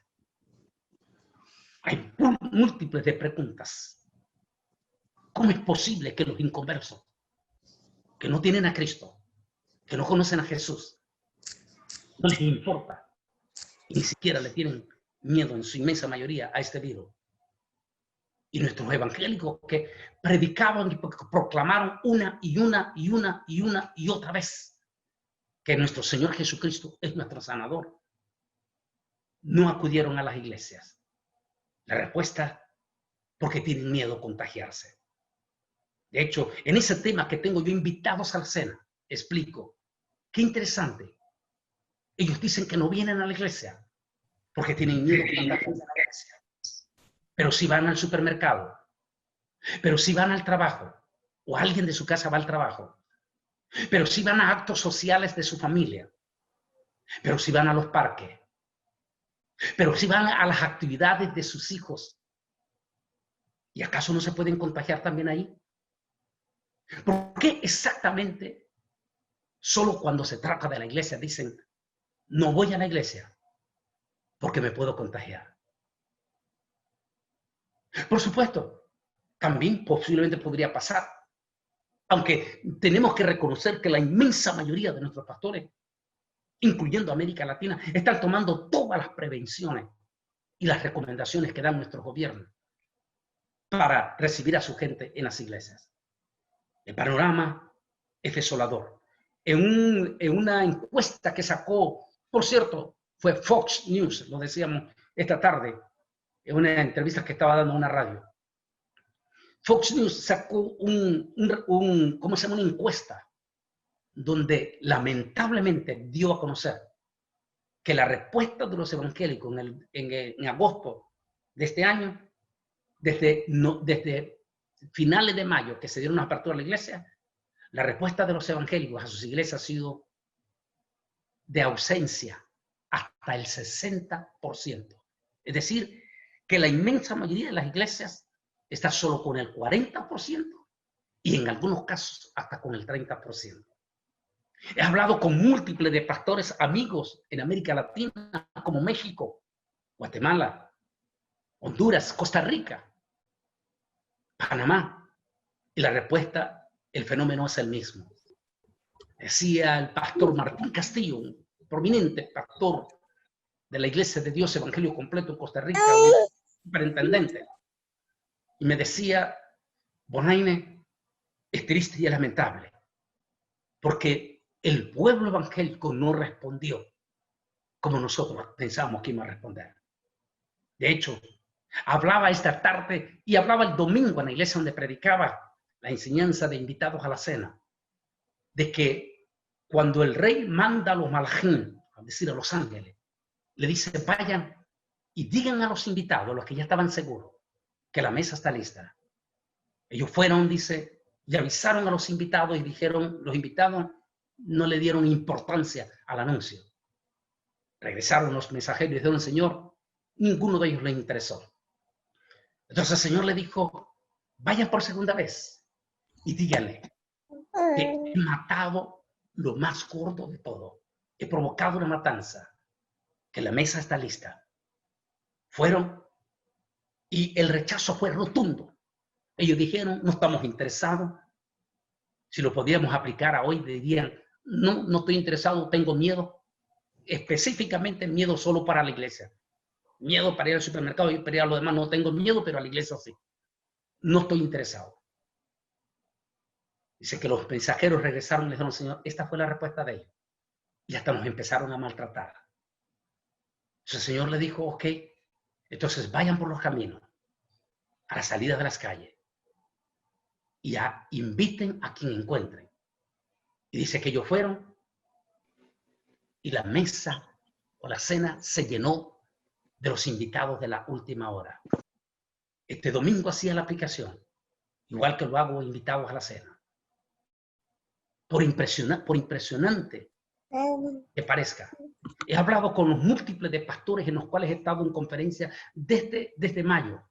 Hay múltiples de preguntas. ¿Cómo es posible que los inconversos, que no tienen a Cristo, que no conocen a Jesús, no les importa, y ni siquiera le tienen miedo en su inmensa mayoría a este virus? Y nuestros evangélicos que predicaban y proclamaron una y otra vez que nuestro Señor Jesucristo es nuestro sanador, no acudieron a las iglesias. La respuesta, porque tienen miedo a contagiarse. De hecho, en ese tema que tengo yo invitados a la cena, explico. Qué interesante. Ellos dicen que no vienen a la iglesia porque tienen miedo a contagiarse a la iglesia. Pero si van al supermercado, pero si van al trabajo, o alguien de su casa va al trabajo, pero si van a actos sociales de su familia, pero si van a los parques, pero si van a las actividades de sus hijos, ¿y acaso no se pueden contagiar también ahí? ¿Por qué exactamente solo cuando se trata de la iglesia dicen, no voy a la iglesia porque me puedo contagiar? Por supuesto, también posiblemente podría pasar, aunque tenemos que reconocer que la inmensa mayoría de nuestros pastores, incluyendo América Latina, están tomando todas las prevenciones y las recomendaciones que dan nuestros gobiernos para recibir a su gente en las iglesias. El panorama es desolador. En una encuesta que sacó, por cierto, fue Fox News, lo decíamos esta tarde, en una entrevista que estaba dando una radio. Fox News sacó ¿cómo se llama? Una encuesta donde lamentablemente dio a conocer que la respuesta de los evangélicos en agosto de este año, desde finales de mayo que se dieron una apertura a la iglesia, la respuesta de los evangélicos a sus iglesias ha sido de ausencia hasta el 60%. Es decir, que la inmensa mayoría de las iglesias está solo con el 40% y en algunos casos hasta con el 30%. He hablado con múltiples de pastores amigos en América Latina, como México, Guatemala, Honduras, Costa Rica, Panamá, y la respuesta, el fenómeno es el mismo. Decía el pastor Martín Castillo, un prominente pastor de la Iglesia de Dios Evangelio Completo en Costa Rica, un superintendente, y me decía, Bonaine, es triste y es lamentable, porque el pueblo evangélico no respondió como nosotros pensábamos que iba a responder. De hecho, hablaba esta tarde y hablaba el domingo en la iglesia donde predicaba la enseñanza de invitados a la cena, de que cuando el rey manda a los malajín, es decir, a los ángeles, le dice, vayan y digan a los invitados, a los que ya estaban seguros, que la mesa está lista. Ellos fueron, dice, y avisaron a los invitados y dijeron, los invitados no le dieron importancia al anuncio. Regresaron los mensajeros y dijeron, Señor, ninguno de ellos le interesó. Entonces el Señor le dijo, vayan por segunda vez y díganle que he matado lo más gordo de todo. He provocado una matanza, que la mesa está lista. Fueron y el rechazo fue rotundo. Ellos dijeron, no estamos interesados. Si lo podíamos aplicar a hoy, dirían, no, no estoy interesado, tengo miedo. Específicamente miedo solo para la iglesia. Miedo para ir al supermercado y para ir a lo demás no tengo miedo, pero a la iglesia sí. No estoy interesado. Dice que los mensajeros regresaron y le dijeron, Señor, esta fue la respuesta de ellos. Y hasta nos empezaron a maltratar. Entonces el Señor le dijo, ok, entonces vayan por los caminos, a la salida de las calles, y inviten a quien encuentren. Y dice que ellos fueron, y la mesa o la cena se llenó de los invitados de la última hora. Este domingo hacía la aplicación, igual que lo hago invitados a la cena. Por impresionante que parezca. He hablado con los múltiples de pastores en los cuales he estado en conferencia desde mayo,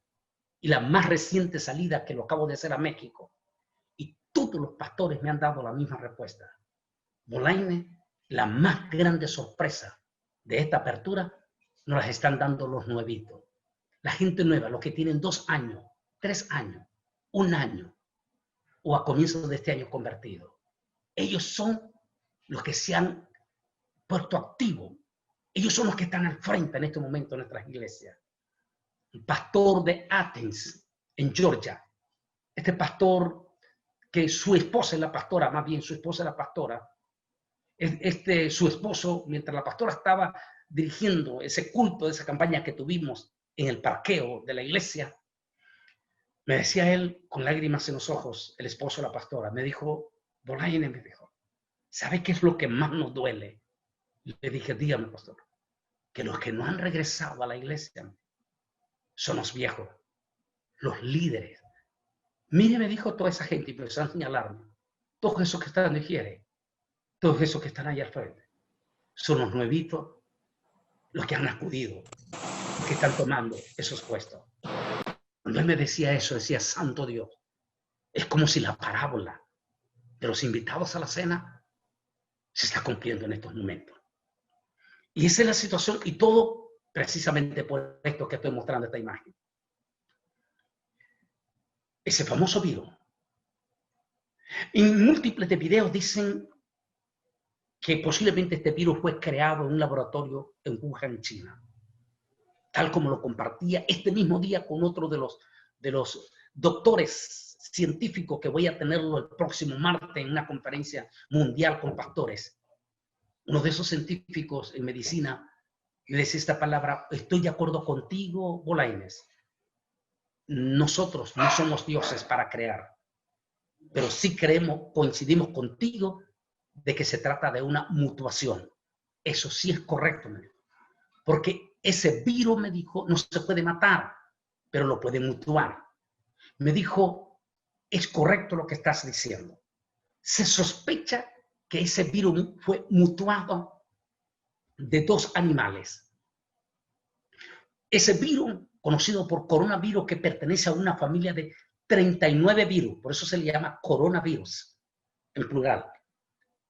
y la más reciente salida que lo acabo de hacer a México. Y todos los pastores me han dado la misma respuesta. Bolaine, la más grande sorpresa de esta apertura nos las están dando los nuevitos. La gente nueva, los que tienen 2 años, 3 años, 1 año, o a comienzos de este año convertidos. Ellos son los que se han puesto activos. Ellos son los que están al frente en este momento en nuestras iglesias. El pastor de Athens, en Georgia. Este pastor, que su esposa es la pastora, más bien su esposa es la pastora. Su esposo, mientras la pastora estaba dirigiendo ese culto, esa campaña que tuvimos en el parqueo de la iglesia, me decía él, con lágrimas en los ojos, el esposo de la pastora, me dijo, Bolaine, me dijo, ¿sabe qué es lo que más nos duele? Le dije, dígame, pastor, que los que no han regresado a la iglesia son los viejos, los líderes. Mire, me dijo toda esa gente, y empezó a señalarme, todos esos que están de higiene, todos esos que están allá al frente, son los nuevitos, los que han acudido, los que están tomando esos puestos. Cuando él me decía eso, decía, santo Dios, es como si la parábola de los invitados a la cena se está cumpliendo en estos momentos. Y esa es la situación, y todo precisamente por esto que estoy mostrando esta imagen. Ese famoso virus. En múltiples de videos dicen que posiblemente este virus fue creado en un laboratorio en Wuhan, China. Tal como lo compartía este mismo día con otro de los doctores científicos que voy a tenerlo el próximo martes en una conferencia mundial con pastores. Uno de esos científicos en medicina le decía esta palabra, estoy de acuerdo contigo, Bolaines. Nosotros no somos dioses para crear, pero sí coincidimos contigo de que se trata de una mutuación. Eso sí es correcto, me dijo. Porque ese virus, me dijo, no se puede matar, pero lo puede mutuar. Me dijo, es correcto lo que estás diciendo. Se sospecha que ese virus fue mutuado de 2 animales. Ese virus, conocido por coronavirus, que pertenece a una familia de 39 virus, por eso se le llama coronavirus, en plural.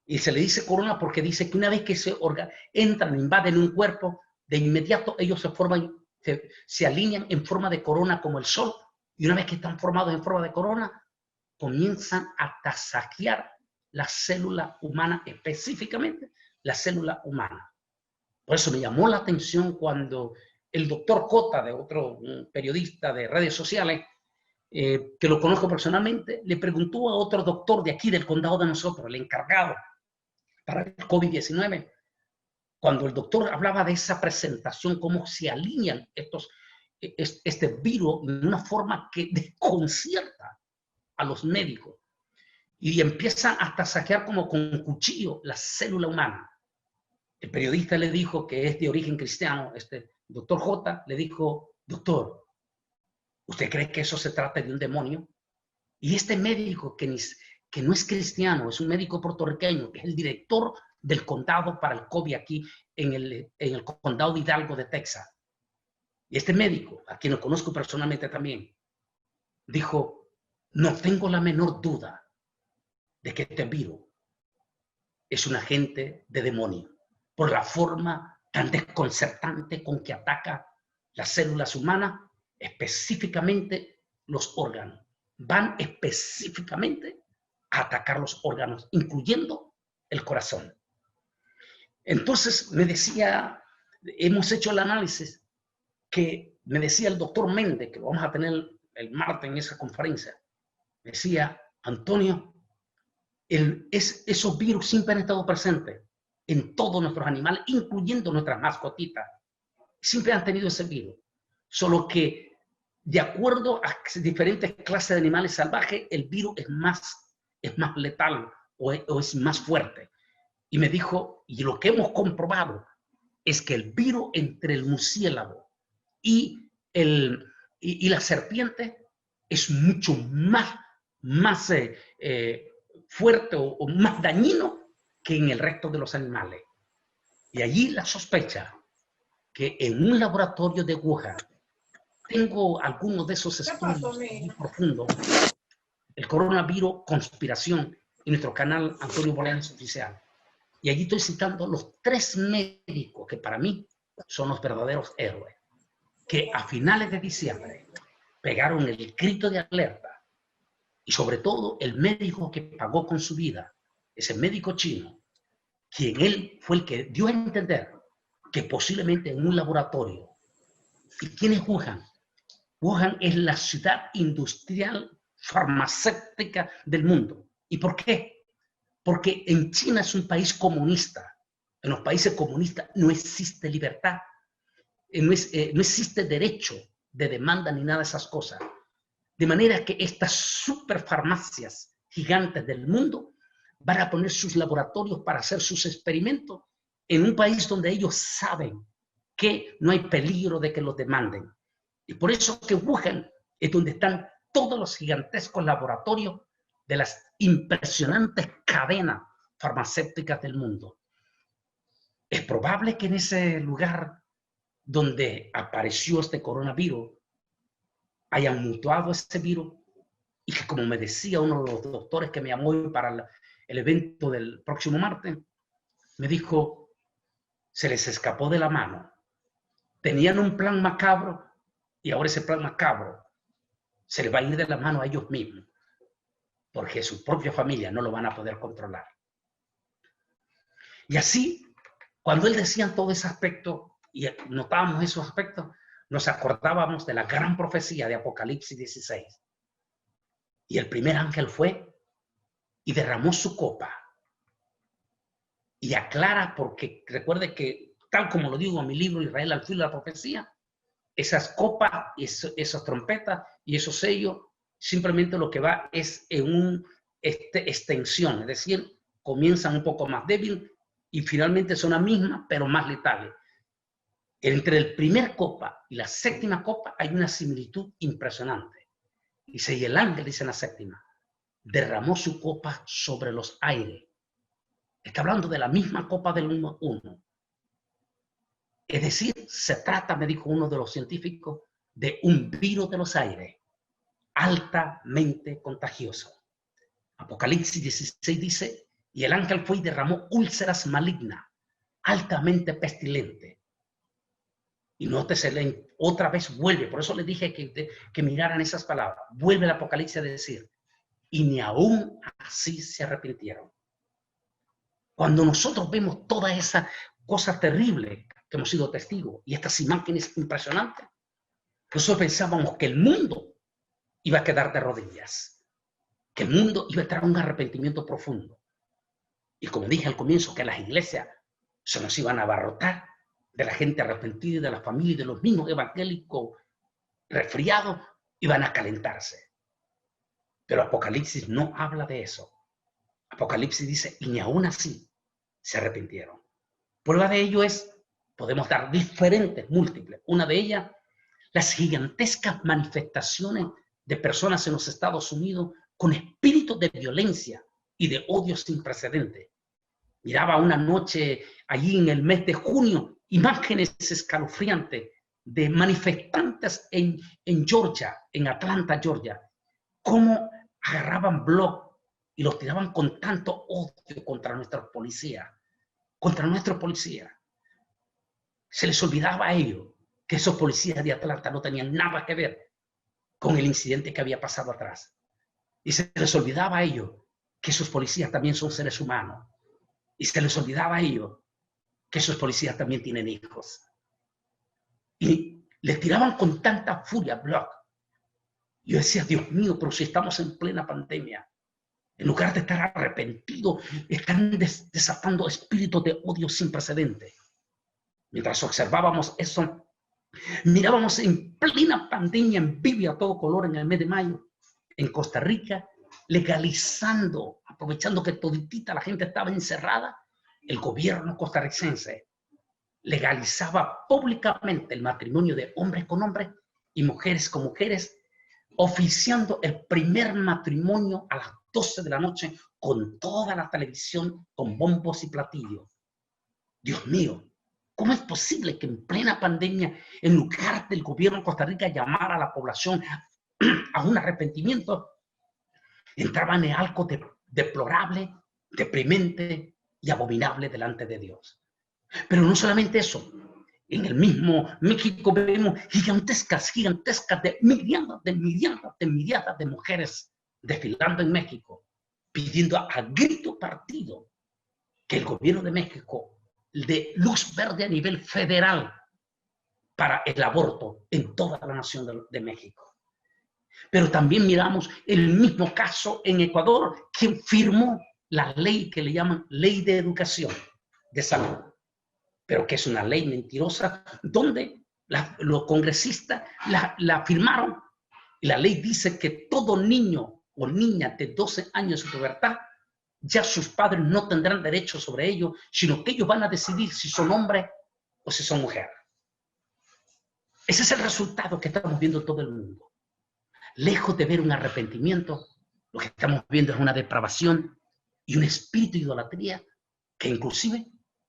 Y se le dice corona porque dice que una vez que entran, invaden un cuerpo, de inmediato ellos se alinean en forma de corona como el sol, y una vez que están formados en forma de corona, comienzan a tasajear la célula humana, específicamente la célula humana. Por eso me llamó la atención cuando el doctor Cota, de otro periodista de redes sociales, que lo conozco personalmente, le preguntó a otro doctor de aquí del condado de nosotros, el encargado para el COVID-19, cuando el doctor hablaba de esa presentación, cómo se alinean este virus de una forma que desconcierta a los médicos y empiezan hasta saquear como con cuchillo la célula humana. El periodista le dijo, que es de origen cristiano, doctor J, le dijo, doctor, ¿usted cree que eso se trata de un demonio? Y este médico que no es cristiano, es un médico puertorriqueño, que es el director del condado para el COVID aquí en el condado de Hidalgo de Texas. Y este médico, a quien lo conozco personalmente también, dijo, no tengo la menor duda de que este virus es un agente de demonio por la forma tan desconcertante con que ataca las células humanas, específicamente los órganos. Van específicamente a atacar los órganos, incluyendo el corazón. Entonces me decía, hemos hecho el análisis, que me decía el doctor Méndez, que lo vamos a tener el martes en esa conferencia, me decía, Antonio, esos virus siempre han estado presentes en todos nuestros animales, incluyendo nuestras mascotitas. Siempre han tenido ese virus. Solo que, de acuerdo a diferentes clases de animales salvajes, el virus es más letal o es más fuerte. Y me dijo, y lo que hemos comprobado es que el virus entre el murciélago y la serpiente es mucho más fuerte o más dañino que en el resto de los animales. Y allí la sospecha que en un laboratorio de Wuhan, tengo algunos de esos estudios muy profundos, el coronavirus conspiración, en nuestro canal Antonio Bolaños Oficial. Y allí estoy citando los 3 médicos que para mí son los verdaderos héroes, que a finales de diciembre pegaron el grito de alerta. Y sobre todo el médico que pagó con su vida, ese médico chino, quien él fue el que dio a entender que posiblemente en un laboratorio. ¿Y quién es Wuhan? Wuhan es la ciudad industrial farmacéutica del mundo. ¿Y por qué? Porque en China es un país comunista. En los países comunistas no existe libertad, no existe derecho de demanda ni nada de esas cosas. De manera que estas superfarmacias gigantes del mundo van a poner sus laboratorios para hacer sus experimentos en un país donde ellos saben que no hay peligro de que los demanden. Y por eso que Wuhan es donde están todos los gigantescos laboratorios de las impresionantes cadenas farmacéuticas del mundo. Es probable que en ese lugar donde apareció este coronavirus hayan mutuado ese virus y que, como me decía uno de los doctores que me llamó para el evento del próximo martes, me dijo, se les escapó de la mano. Tenían un plan macabro y ahora ese plan macabro se les va a ir de la mano a ellos mismos, porque su propia familia no lo van a poder controlar. Y así, cuando él decía todo ese aspecto y notábamos esos aspectos, nos acordábamos de la gran profecía de Apocalipsis 16. Y el primer ángel fue y derramó su copa. Y aclara, porque recuerde que, tal como lo digo en mi libro Israel al filo de la profecía, esas copas, esas trompetas y esos sellos, simplemente lo que va es en una extensión, es decir, comienzan un poco más débil y finalmente son la misma, pero más letales. Entre el primer copa y la séptima copa hay una similitud impresionante. Dice, y el ángel, dice en la séptima, derramó su copa sobre los aires. Está hablando de la misma copa del 1. Es decir, se trata, me dijo uno de los científicos, de un virus de los aires, altamente contagioso. Apocalipsis 16 dice, y el ángel fue y derramó úlceras malignas, altamente pestilentes. Y nótese, otra vez vuelve, por eso les dije que miraran esas palabras. Vuelve el Apocalipsis a decir, y ni aún así se arrepintieron. Cuando nosotros vemos todas esas cosas terribles que hemos sido testigos y estas imágenes impresionantes, nosotros pensábamos que el mundo iba a quedar de rodillas, que el mundo iba a traer un arrepentimiento profundo. Y como dije al comienzo, que las iglesias se nos iban a abarrotar de la gente arrepentida y de la familia y de los mismos evangélicos resfriados, iban a calentarse. Pero Apocalipsis no habla de eso. Apocalipsis dice, y ni aún así se arrepintieron. Prueba de ello es, podemos dar diferentes, múltiples. Una de ellas, las gigantescas manifestaciones de personas en los Estados Unidos con espíritus de violencia y de odio sin precedentes. Miraba una noche allí en el mes de junio imágenes escalofriantes de manifestantes en Georgia, en Atlanta, Georgia, cómo agarraban blog y los tiraban con tanto odio contra nuestros policías, contra nuestros policías. Se les olvidaba a ellos que esos policías de Atlanta no tenían nada que ver con el incidente que había pasado atrás. Y se les olvidaba a ellos que esos policías también son seres humanos. Y se les olvidaba a ellos que esos policías también tienen hijos. Y les tiraban con tanta furia blog. Yo decía, Dios mío, pero si estamos en plena pandemia, en lugar de estar arrepentidos, están desatando espíritus de odio sin precedentes. Mientras observábamos eso, mirábamos en plena pandemia en vivo a todo color en el mes de mayo, en Costa Rica, legalizando, aprovechando que toditita la gente estaba encerrada, el gobierno costarricense legalizaba públicamente el matrimonio de hombres con hombres y mujeres con mujeres, oficiando el primer matrimonio a las 12 de la noche con toda la televisión, con bombos y platillos. Dios mío, ¿cómo es posible que en plena pandemia, en lugar del gobierno de Costa Rica llamar a la población a un arrepentimiento, entraban en algo deplorable, deprimente y abominable delante de Dios? Pero no solamente eso. En el mismo México vemos gigantescas de milladas de mujeres desfilando en México, pidiendo a grito partido que el gobierno de México dé luz verde a nivel federal para el aborto en toda la nación de México. Pero también miramos el mismo caso en Ecuador, quien firmó la ley que le llaman Ley de Educación de Salud, pero que es una ley mentirosa, donde los congresistas la firmaron, y la ley dice que todo niño o niña de 12 años de pubertad, ya sus padres no tendrán derecho sobre ellos, sino que ellos van a decidir si son hombres o si son mujeres. Ese es el resultado que estamos viendo en todo el mundo. Lejos de ver un arrepentimiento, lo que estamos viendo es una depravación y un espíritu de idolatría que inclusive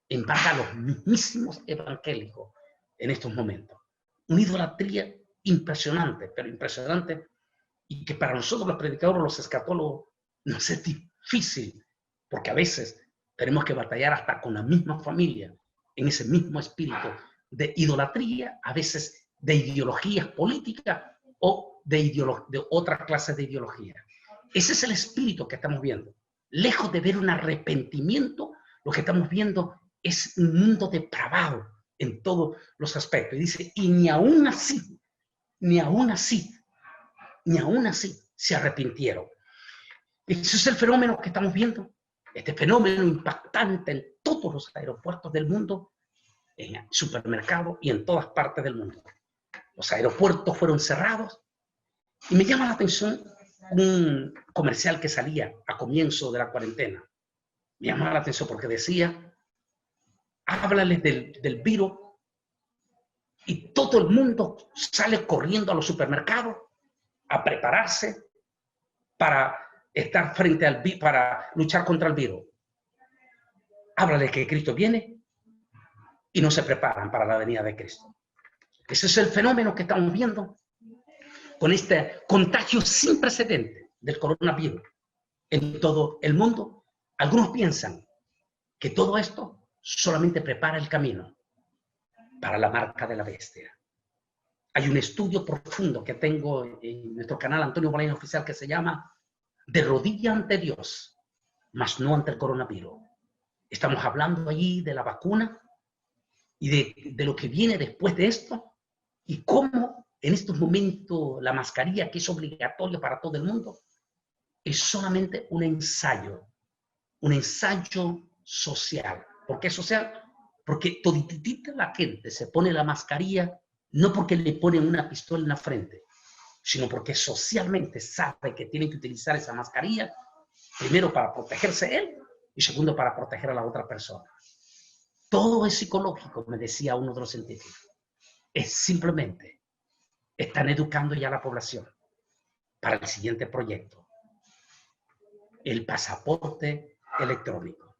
embarga a los mismísimos evangélicos en estos momentos. Una idolatría impresionante, pero impresionante, y que para nosotros los predicadores, los escatólogos, nos es difícil, porque a veces tenemos que batallar hasta con la misma familia, en ese mismo espíritu de idolatría, a veces de ideologías políticas o de otras clases de ideología. Ese es el espíritu que estamos viendo. Lejos de ver un arrepentimiento, lo que estamos viendo es un mundo depravado en todos los aspectos. Y dice, y ni aún así se arrepintieron. Ese es el fenómeno que estamos viendo. Este fenómeno impactante en todos los aeropuertos del mundo, en supermercados y en todas partes del mundo. Los aeropuertos fueron cerrados y me llama la atención un comercial que salía a comienzo de la cuarentena. Me llamaba la atención porque decía, háblales del virus y todo el mundo sale corriendo a los supermercados a prepararse para estar frente al virus, para luchar contra el virus. Háblales que Cristo viene y no se preparan para la venida de Cristo. Ese es el fenómeno que estamos viendo con este contagio sin precedente del coronavirus en todo el mundo. Algunos piensan que todo esto solamente prepara el camino para la marca de la bestia. Hay un estudio profundo que tengo en nuestro canal Antonio Bolaños Oficial que se llama De rodilla ante Dios, mas no ante el coronavirus. Estamos hablando allí de la vacuna y de lo que viene después de esto y cómo en estos momentos la mascarilla, que es obligatoria para todo el mundo, es solamente un ensayo social. ¿Por qué social? Porque toditita la gente se pone la mascarilla no porque le ponen una pistola en la frente, sino porque socialmente sabe que tienen que utilizar esa mascarilla, primero para protegerse él y segundo para proteger a la otra persona. Todo es psicológico, me decía uno de los científicos. Es simplemente, están educando ya a la población para el siguiente proyecto, el pasaporte electrónico.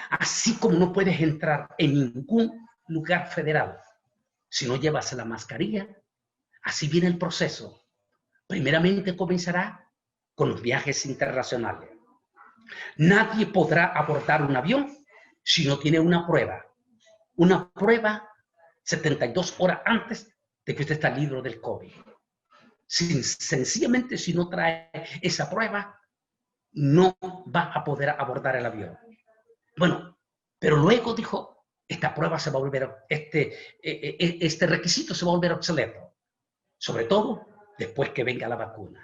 Así como no puedes entrar en ningún lugar federal si no llevas la mascarilla, así viene el proceso. Primeramente comenzará con los viajes internacionales. Nadie podrá abordar un avión si no tiene una prueba. Una prueba 72 horas antes de que usted está libre del COVID. Sencillamente, si no trae esa prueba, no va a poder abordar el avión. Bueno, pero luego dijo, esta prueba se va a volver, este requisito se va a volver obsoleto. Sobre todo después que venga la vacuna.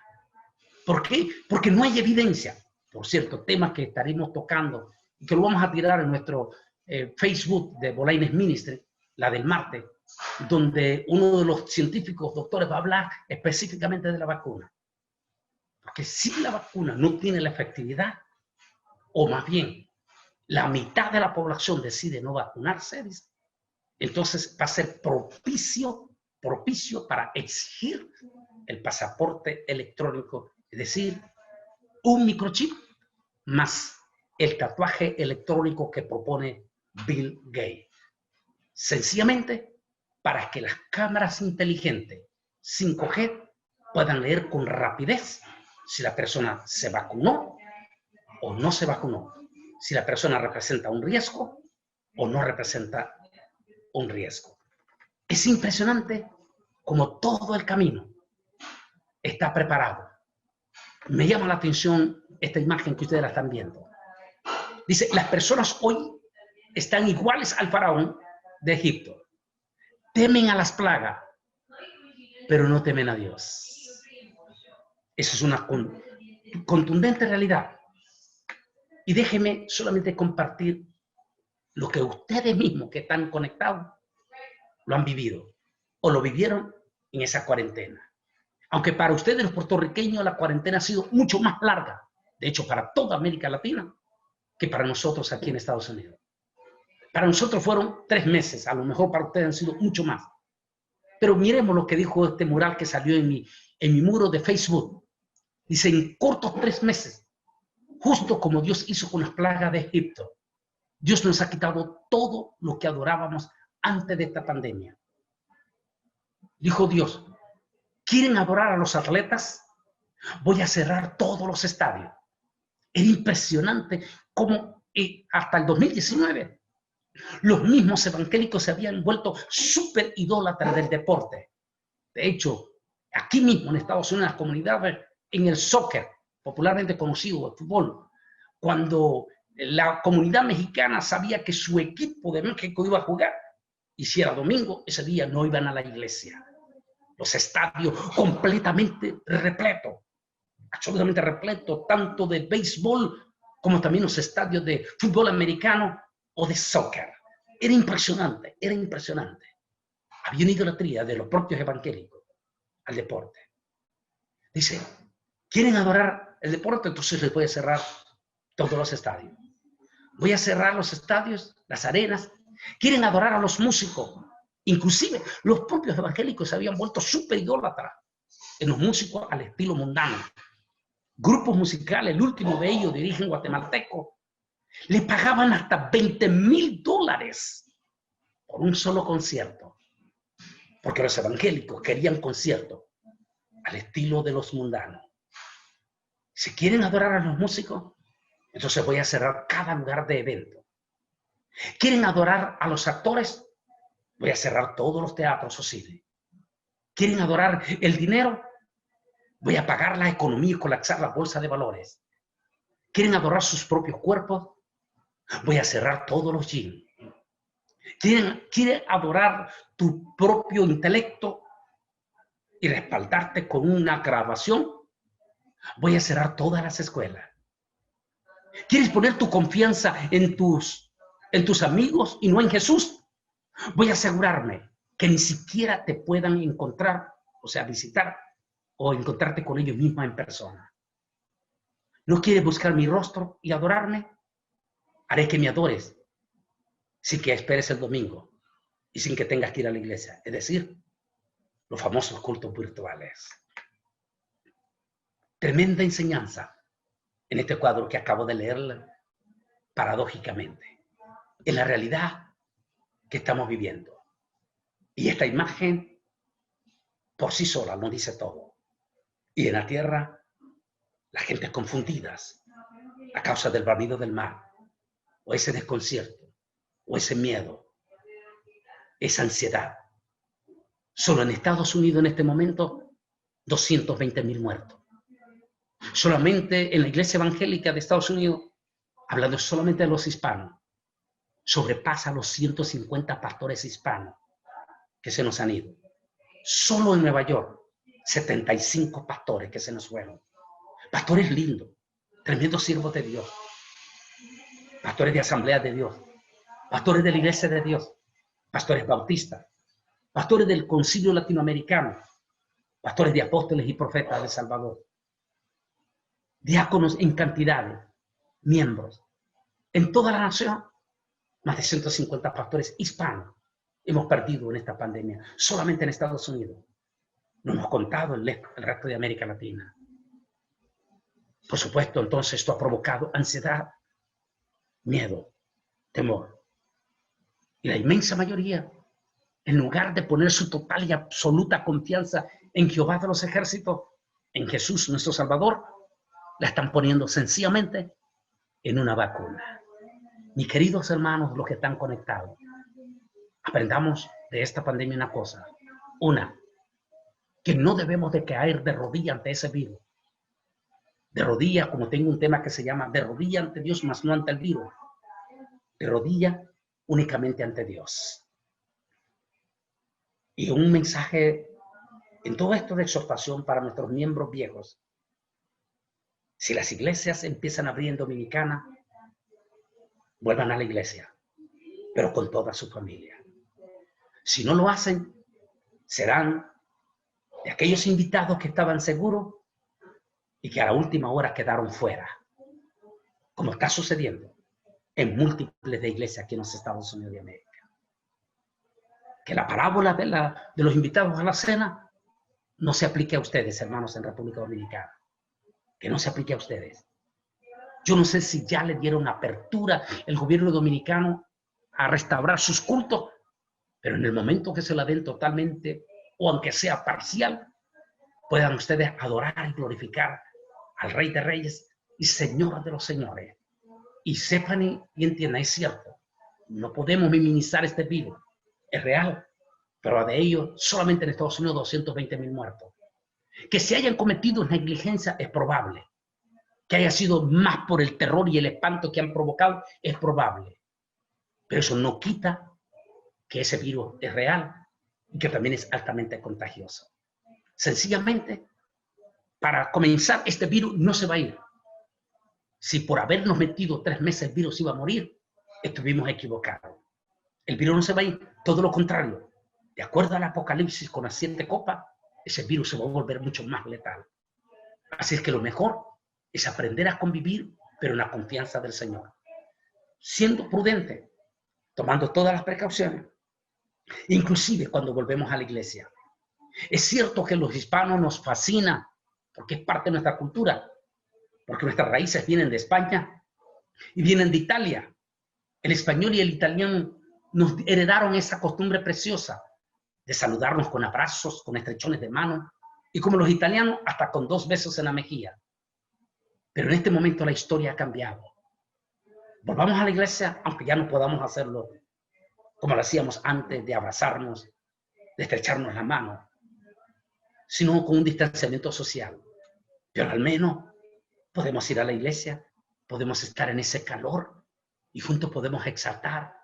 ¿Por qué? Porque no hay evidencia. Por cierto, temas que estaremos tocando y que lo vamos a tirar en nuestro Facebook de Bolaines Ministry, la del martes, donde uno de los científicos doctores va a hablar específicamente de la vacuna. Porque si la vacuna no tiene la efectividad, o más bien la mitad de la población decide no vacunarse, entonces va a ser propicio para exigir el pasaporte electrónico, es decir, un microchip más el tatuaje electrónico que propone Bill Gates. Sencillamente para que las cámaras inteligentes 5G puedan leer con rapidez si la persona se vacunó o no se vacunó, si la persona representa un riesgo o no representa un riesgo. Es impresionante como todo el camino está preparado. Me llama la atención esta imagen que ustedes la están viendo. Dice, las personas hoy están iguales al faraón de Egipto. Temen a las plagas, pero no temen a Dios. Eso es una contundente realidad. Y déjenme solamente compartir lo que ustedes mismos que están conectados lo han vivido o lo vivieron en esa cuarentena. Aunque para ustedes los puertorriqueños la cuarentena ha sido mucho más larga, de hecho para toda América Latina, que para nosotros aquí en Estados Unidos. Para nosotros fueron 3 meses, a lo mejor para ustedes han sido mucho más. Pero miremos lo que dijo este mural que salió en mi muro de Facebook. Dice, en cortos 3 meses, justo como Dios hizo con las plagas de Egipto, Dios nos ha quitado todo lo que adorábamos antes de esta pandemia. Dijo Dios, ¿quieren adorar a los atletas? Voy a cerrar todos los estadios. Era impresionante cómo hasta el 2019 los mismos evangélicos se habían vuelto súper idólatras del deporte. De hecho, aquí mismo en Estados Unidos, las comunidades en el soccer, popularmente conocido el fútbol, cuando la comunidad mexicana sabía que su equipo de México iba a jugar, y si era domingo, ese día no iban a la iglesia. Los estadios completamente repletos, absolutamente repletos, tanto de béisbol como también los estadios de fútbol americano o de soccer. Era impresionante, era impresionante. Había una idolatría de los propios evangélicos al deporte. Dice, ¿quieren adorar el deporte? Entonces les voy a cerrar todos los estadios. Voy a cerrar los estadios, las arenas. ¿Quieren adorar a los músicos? Inclusive los propios evangélicos se habían vuelto súper idólatras en los músicos al estilo mundano. Grupos musicales, el último de ellos, de origen guatemalteco, le pagaban hasta $20,000 por un solo concierto. Porque los evangélicos querían conciertos al estilo de los mundanos. Si quieren adorar a los músicos, entonces voy a cerrar cada lugar de evento. ¿Quieren adorar a los actores? Voy a cerrar todos los teatros o cines. ¿Quieren adorar el dinero? Voy a pagar la economía y colapsar la bolsa de valores. ¿Quieren adorar sus propios cuerpos? Voy a cerrar todos los gyms. ¿Quieren adorar tu propio intelecto y respaldarte con una grabación? Voy a cerrar todas las escuelas. ¿Quieres poner tu confianza en tus amigos y no en Jesús? Voy a asegurarme que ni siquiera te puedan encontrar, o sea, visitar o encontrarte con ellos mismos en persona. ¿No quieres buscar mi rostro y adorarme? Haré que me adores sin que esperes el domingo y sin que tengas que ir a la iglesia. Es decir, los famosos cultos virtuales. Tremenda enseñanza en este cuadro que acabo de leer paradójicamente. En la realidad que estamos viviendo. Y esta imagen por sí sola nos dice todo. Y en la tierra las gentes confundidas a causa del bramido del mar, o ese desconcierto, o ese miedo, esa ansiedad. Solo en Estados Unidos en este momento, 220,000 muertos. Solamente en la iglesia evangélica de Estados Unidos, hablando solamente de los hispanos, sobrepasa los 150 pastores hispanos que se nos han ido. Solo en Nueva York, 75 pastores que se nos fueron. Pastores lindos, tremendos siervos de Dios, pastores de Asamblea de Dios, pastores de la Iglesia de Dios, pastores bautistas, pastores del Concilio Latinoamericano, pastores de apóstoles y profetas de Salvador, diáconos en cantidades, miembros. En toda la nación, más de 150 pastores hispanos hemos perdido en esta pandemia, solamente en Estados Unidos. No hemos contado el resto de América Latina. Por supuesto, entonces esto ha provocado ansiedad, miedo, temor. Y la inmensa mayoría, en lugar de poner su total y absoluta confianza en Jehová de los ejércitos, en Jesús nuestro Salvador, la están poniendo sencillamente en una vacuna. Mis queridos hermanos, los que están conectados, aprendamos de esta pandemia una cosa. Una, que no debemos de caer de rodillas ante ese virus. De rodillas, como tengo un tema que se llama de rodillas ante Dios, más no ante el virus. De rodillas únicamente ante Dios. Y un mensaje en todo esto de exhortación para nuestros miembros viejos. Si las iglesias empiezan a abrir en Dominicana, vuelvan a la iglesia, pero con toda su familia. Si no lo hacen, serán de aquellos invitados que estaban seguros y que a la última hora quedaron fuera, como está sucediendo en múltiples de iglesias aquí en los Estados Unidos de América. Que la parábola de los invitados a la cena no se aplique a ustedes, hermanos, en República Dominicana. Que no se aplique a ustedes. Yo no sé si ya le dieron apertura el gobierno dominicano a restaurar sus cultos, pero en el momento que se la den totalmente, o aunque sea parcial, puedan ustedes adorar y glorificar al Rey de Reyes y Señor de los Señores. Y sepan y entiendan, es cierto, no podemos minimizar este virus, es real, pero de ello solamente en Estados Unidos 220,000 muertos. Que se hayan cometido negligencia es probable. Que haya sido más por el terror y el espanto que han provocado es probable. Pero eso no quita que ese virus es real y que también es altamente contagioso. Sencillamente, para comenzar, este virus no se va a ir. Si por habernos metido 3 meses el virus iba a morir, estuvimos equivocados. El virus no se va a ir, todo lo contrario. De acuerdo al Apocalipsis con las 7 copas, ese virus se va a volver mucho más letal. Así es que lo mejor es aprender a convivir, pero en la confianza del Señor. Siendo prudente, tomando todas las precauciones, inclusive cuando volvemos a la iglesia. Es cierto que los hispanos nos fascina, porque es parte de nuestra cultura, porque nuestras raíces vienen de España y vienen de Italia. El español y el italiano nos heredaron esa costumbre preciosa de saludarnos con abrazos, con estrechones de mano, y como los italianos, hasta con 2 besos en la mejilla. Pero en este momento la historia ha cambiado. Volvamos a la iglesia, aunque ya no podamos hacerlo como lo hacíamos antes, de abrazarnos, de estrecharnos la mano, sino con un distanciamiento social. Pero al menos podemos ir a la iglesia, podemos estar en ese calor y juntos podemos exaltar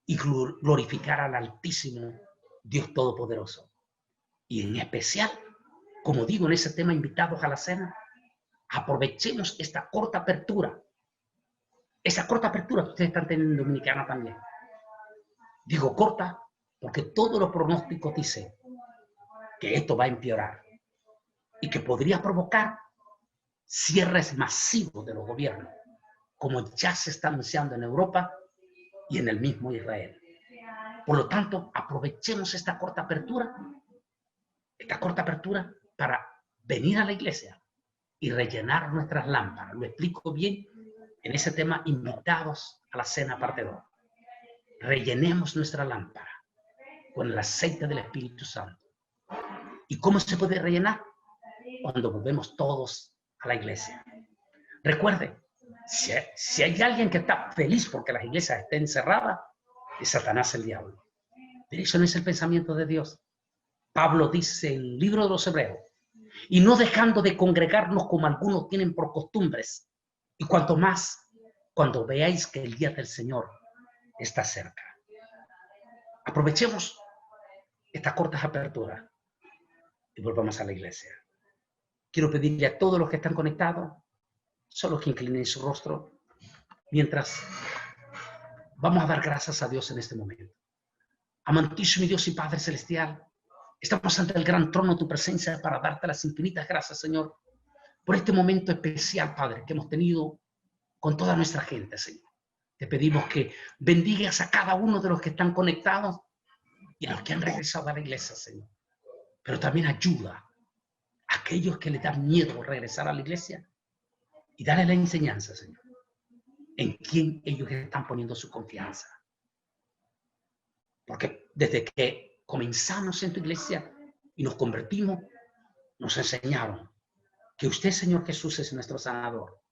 y glorificar al Altísimo Dios Todopoderoso. Y en especial, como digo en ese tema, invitados a la cena, aprovechemos esta corta apertura. Esa corta apertura que ustedes están teniendo en Dominicana también. Digo corta porque todos los pronósticos dicen que esto va a empeorar y que podría provocar cierres masivos de los gobiernos, como ya se está anunciando en Europa y en el mismo Israel. Por lo tanto, aprovechemos esta corta apertura para venir a la iglesia y rellenar nuestras lámparas. Lo explico bien en ese tema, invitados a la cena parte 2. Rellenemos nuestra lámpara con el aceite del Espíritu Santo. ¿Y cómo se puede rellenar? Cuando volvemos todos a la iglesia. Recuerde, si hay alguien que está feliz porque las iglesias estén cerradas, es Satanás, el diablo. Pero eso no es el pensamiento de Dios. Pablo dice en el libro de los Hebreos, y no dejando de congregarnos como algunos tienen por costumbres, y cuanto más cuando veáis que el día del Señor está cerca. Aprovechemos estas cortas aperturas y volvamos a la iglesia. Quiero pedirle a todos los que están conectados, solo que inclinen su rostro, mientras vamos a dar gracias a Dios en este momento. Amantísimo Dios y Padre Celestial, estamos ante el gran trono de tu presencia para darte las infinitas gracias, Señor, por este momento especial, Padre, que hemos tenido con toda nuestra gente, Señor. Te pedimos que bendigas a cada uno de los que están conectados y a los que han regresado a la iglesia, Señor. Pero también ayuda a aquellos que les dan miedo regresar a la iglesia y dale la enseñanza, Señor, en quién ellos están poniendo su confianza. Porque desde que comenzamos en tu iglesia y nos convertimos, nos enseñaron que usted, Señor Jesús, es nuestro sanador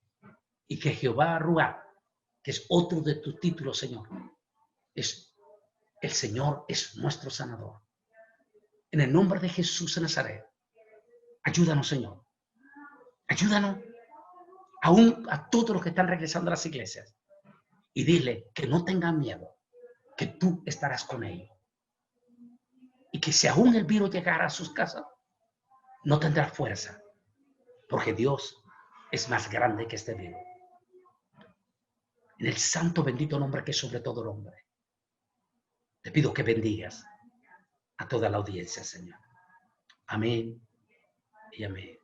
y que Jehová Ruá, que es otro de tus títulos, Señor, el Señor es nuestro sanador. En el nombre de Jesús de Nazaret, ayúdanos, Señor. Ayúdanos aún a todos los que están regresando a las iglesias y dile que no tengan miedo, que tú estarás con ellos. Y que si aún el virus llegara a sus casas, no tendrá fuerza, porque Dios es más grande que este virus. En el santo bendito nombre que es sobre todo nombre, te pido que bendigas a toda la audiencia, Señor. Amén y amén.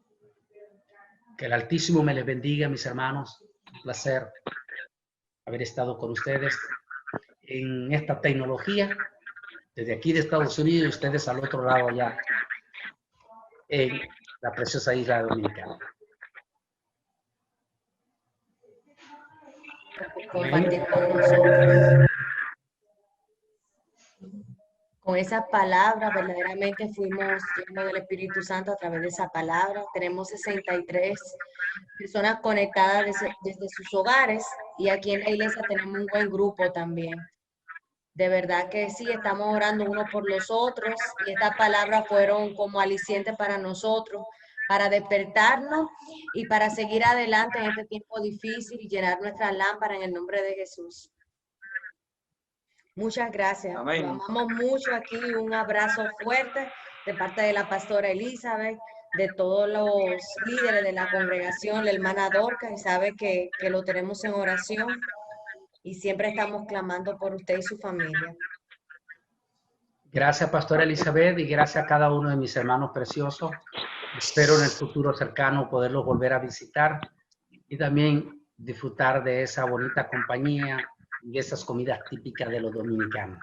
Que el Altísimo me les bendiga, mis hermanos. Un placer haber estado con ustedes en esta tecnología, desde aquí de Estados Unidos y ustedes al otro lado allá, en la preciosa isla dominicana. Compartir con nosotros. Con esa palabra, verdaderamente fuimos llenos del Espíritu Santo a través de esa palabra. Tenemos 63 personas conectadas desde sus hogares y aquí en la iglesia tenemos un buen grupo también. De verdad que sí, estamos orando unos por los otros y estas palabras fueron como alicientes para nosotros, para despertarnos y para seguir adelante en este tiempo difícil y llenar nuestra lámpara en el nombre de Jesús. Muchas gracias. Amén. Lo amamos mucho aquí. Un abrazo fuerte de parte de la pastora Elizabeth, de todos los líderes de la congregación, la hermana Dorca, y sabe que lo tenemos en oración y siempre estamos clamando por usted y su familia. Gracias, pastora Elizabeth, y gracias a cada uno de mis hermanos preciosos. Espero en el futuro cercano poderlos volver a visitar y también disfrutar de esa bonita compañía y de esas comidas típicas de los dominicanos.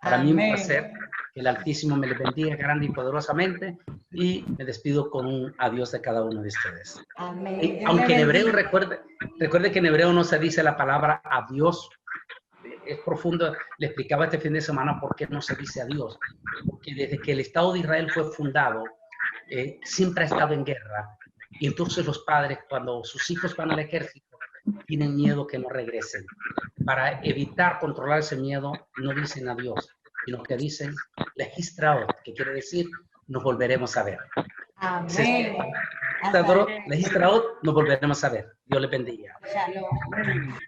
Para mí un placer. Que el Altísimo me les bendiga grande y poderosamente y me despido con un adiós de cada uno de ustedes. Amén. Aunque en hebreo, recuerde que en hebreo no se dice la palabra adiós. Es profundo. Le explicaba este fin de semana por qué no se dice adiós. Porque desde que el Estado de Israel fue fundado, siempre ha estado en guerra. Y entonces los padres, cuando sus hijos van al ejército, tienen miedo que no regresen. Para evitar controlar ese miedo, no dicen adiós, sino que dicen legistraot, que quiere decir nos volveremos a ver. Amén. Legistraot, nos volveremos a ver. Dios les bendiga. Shalom.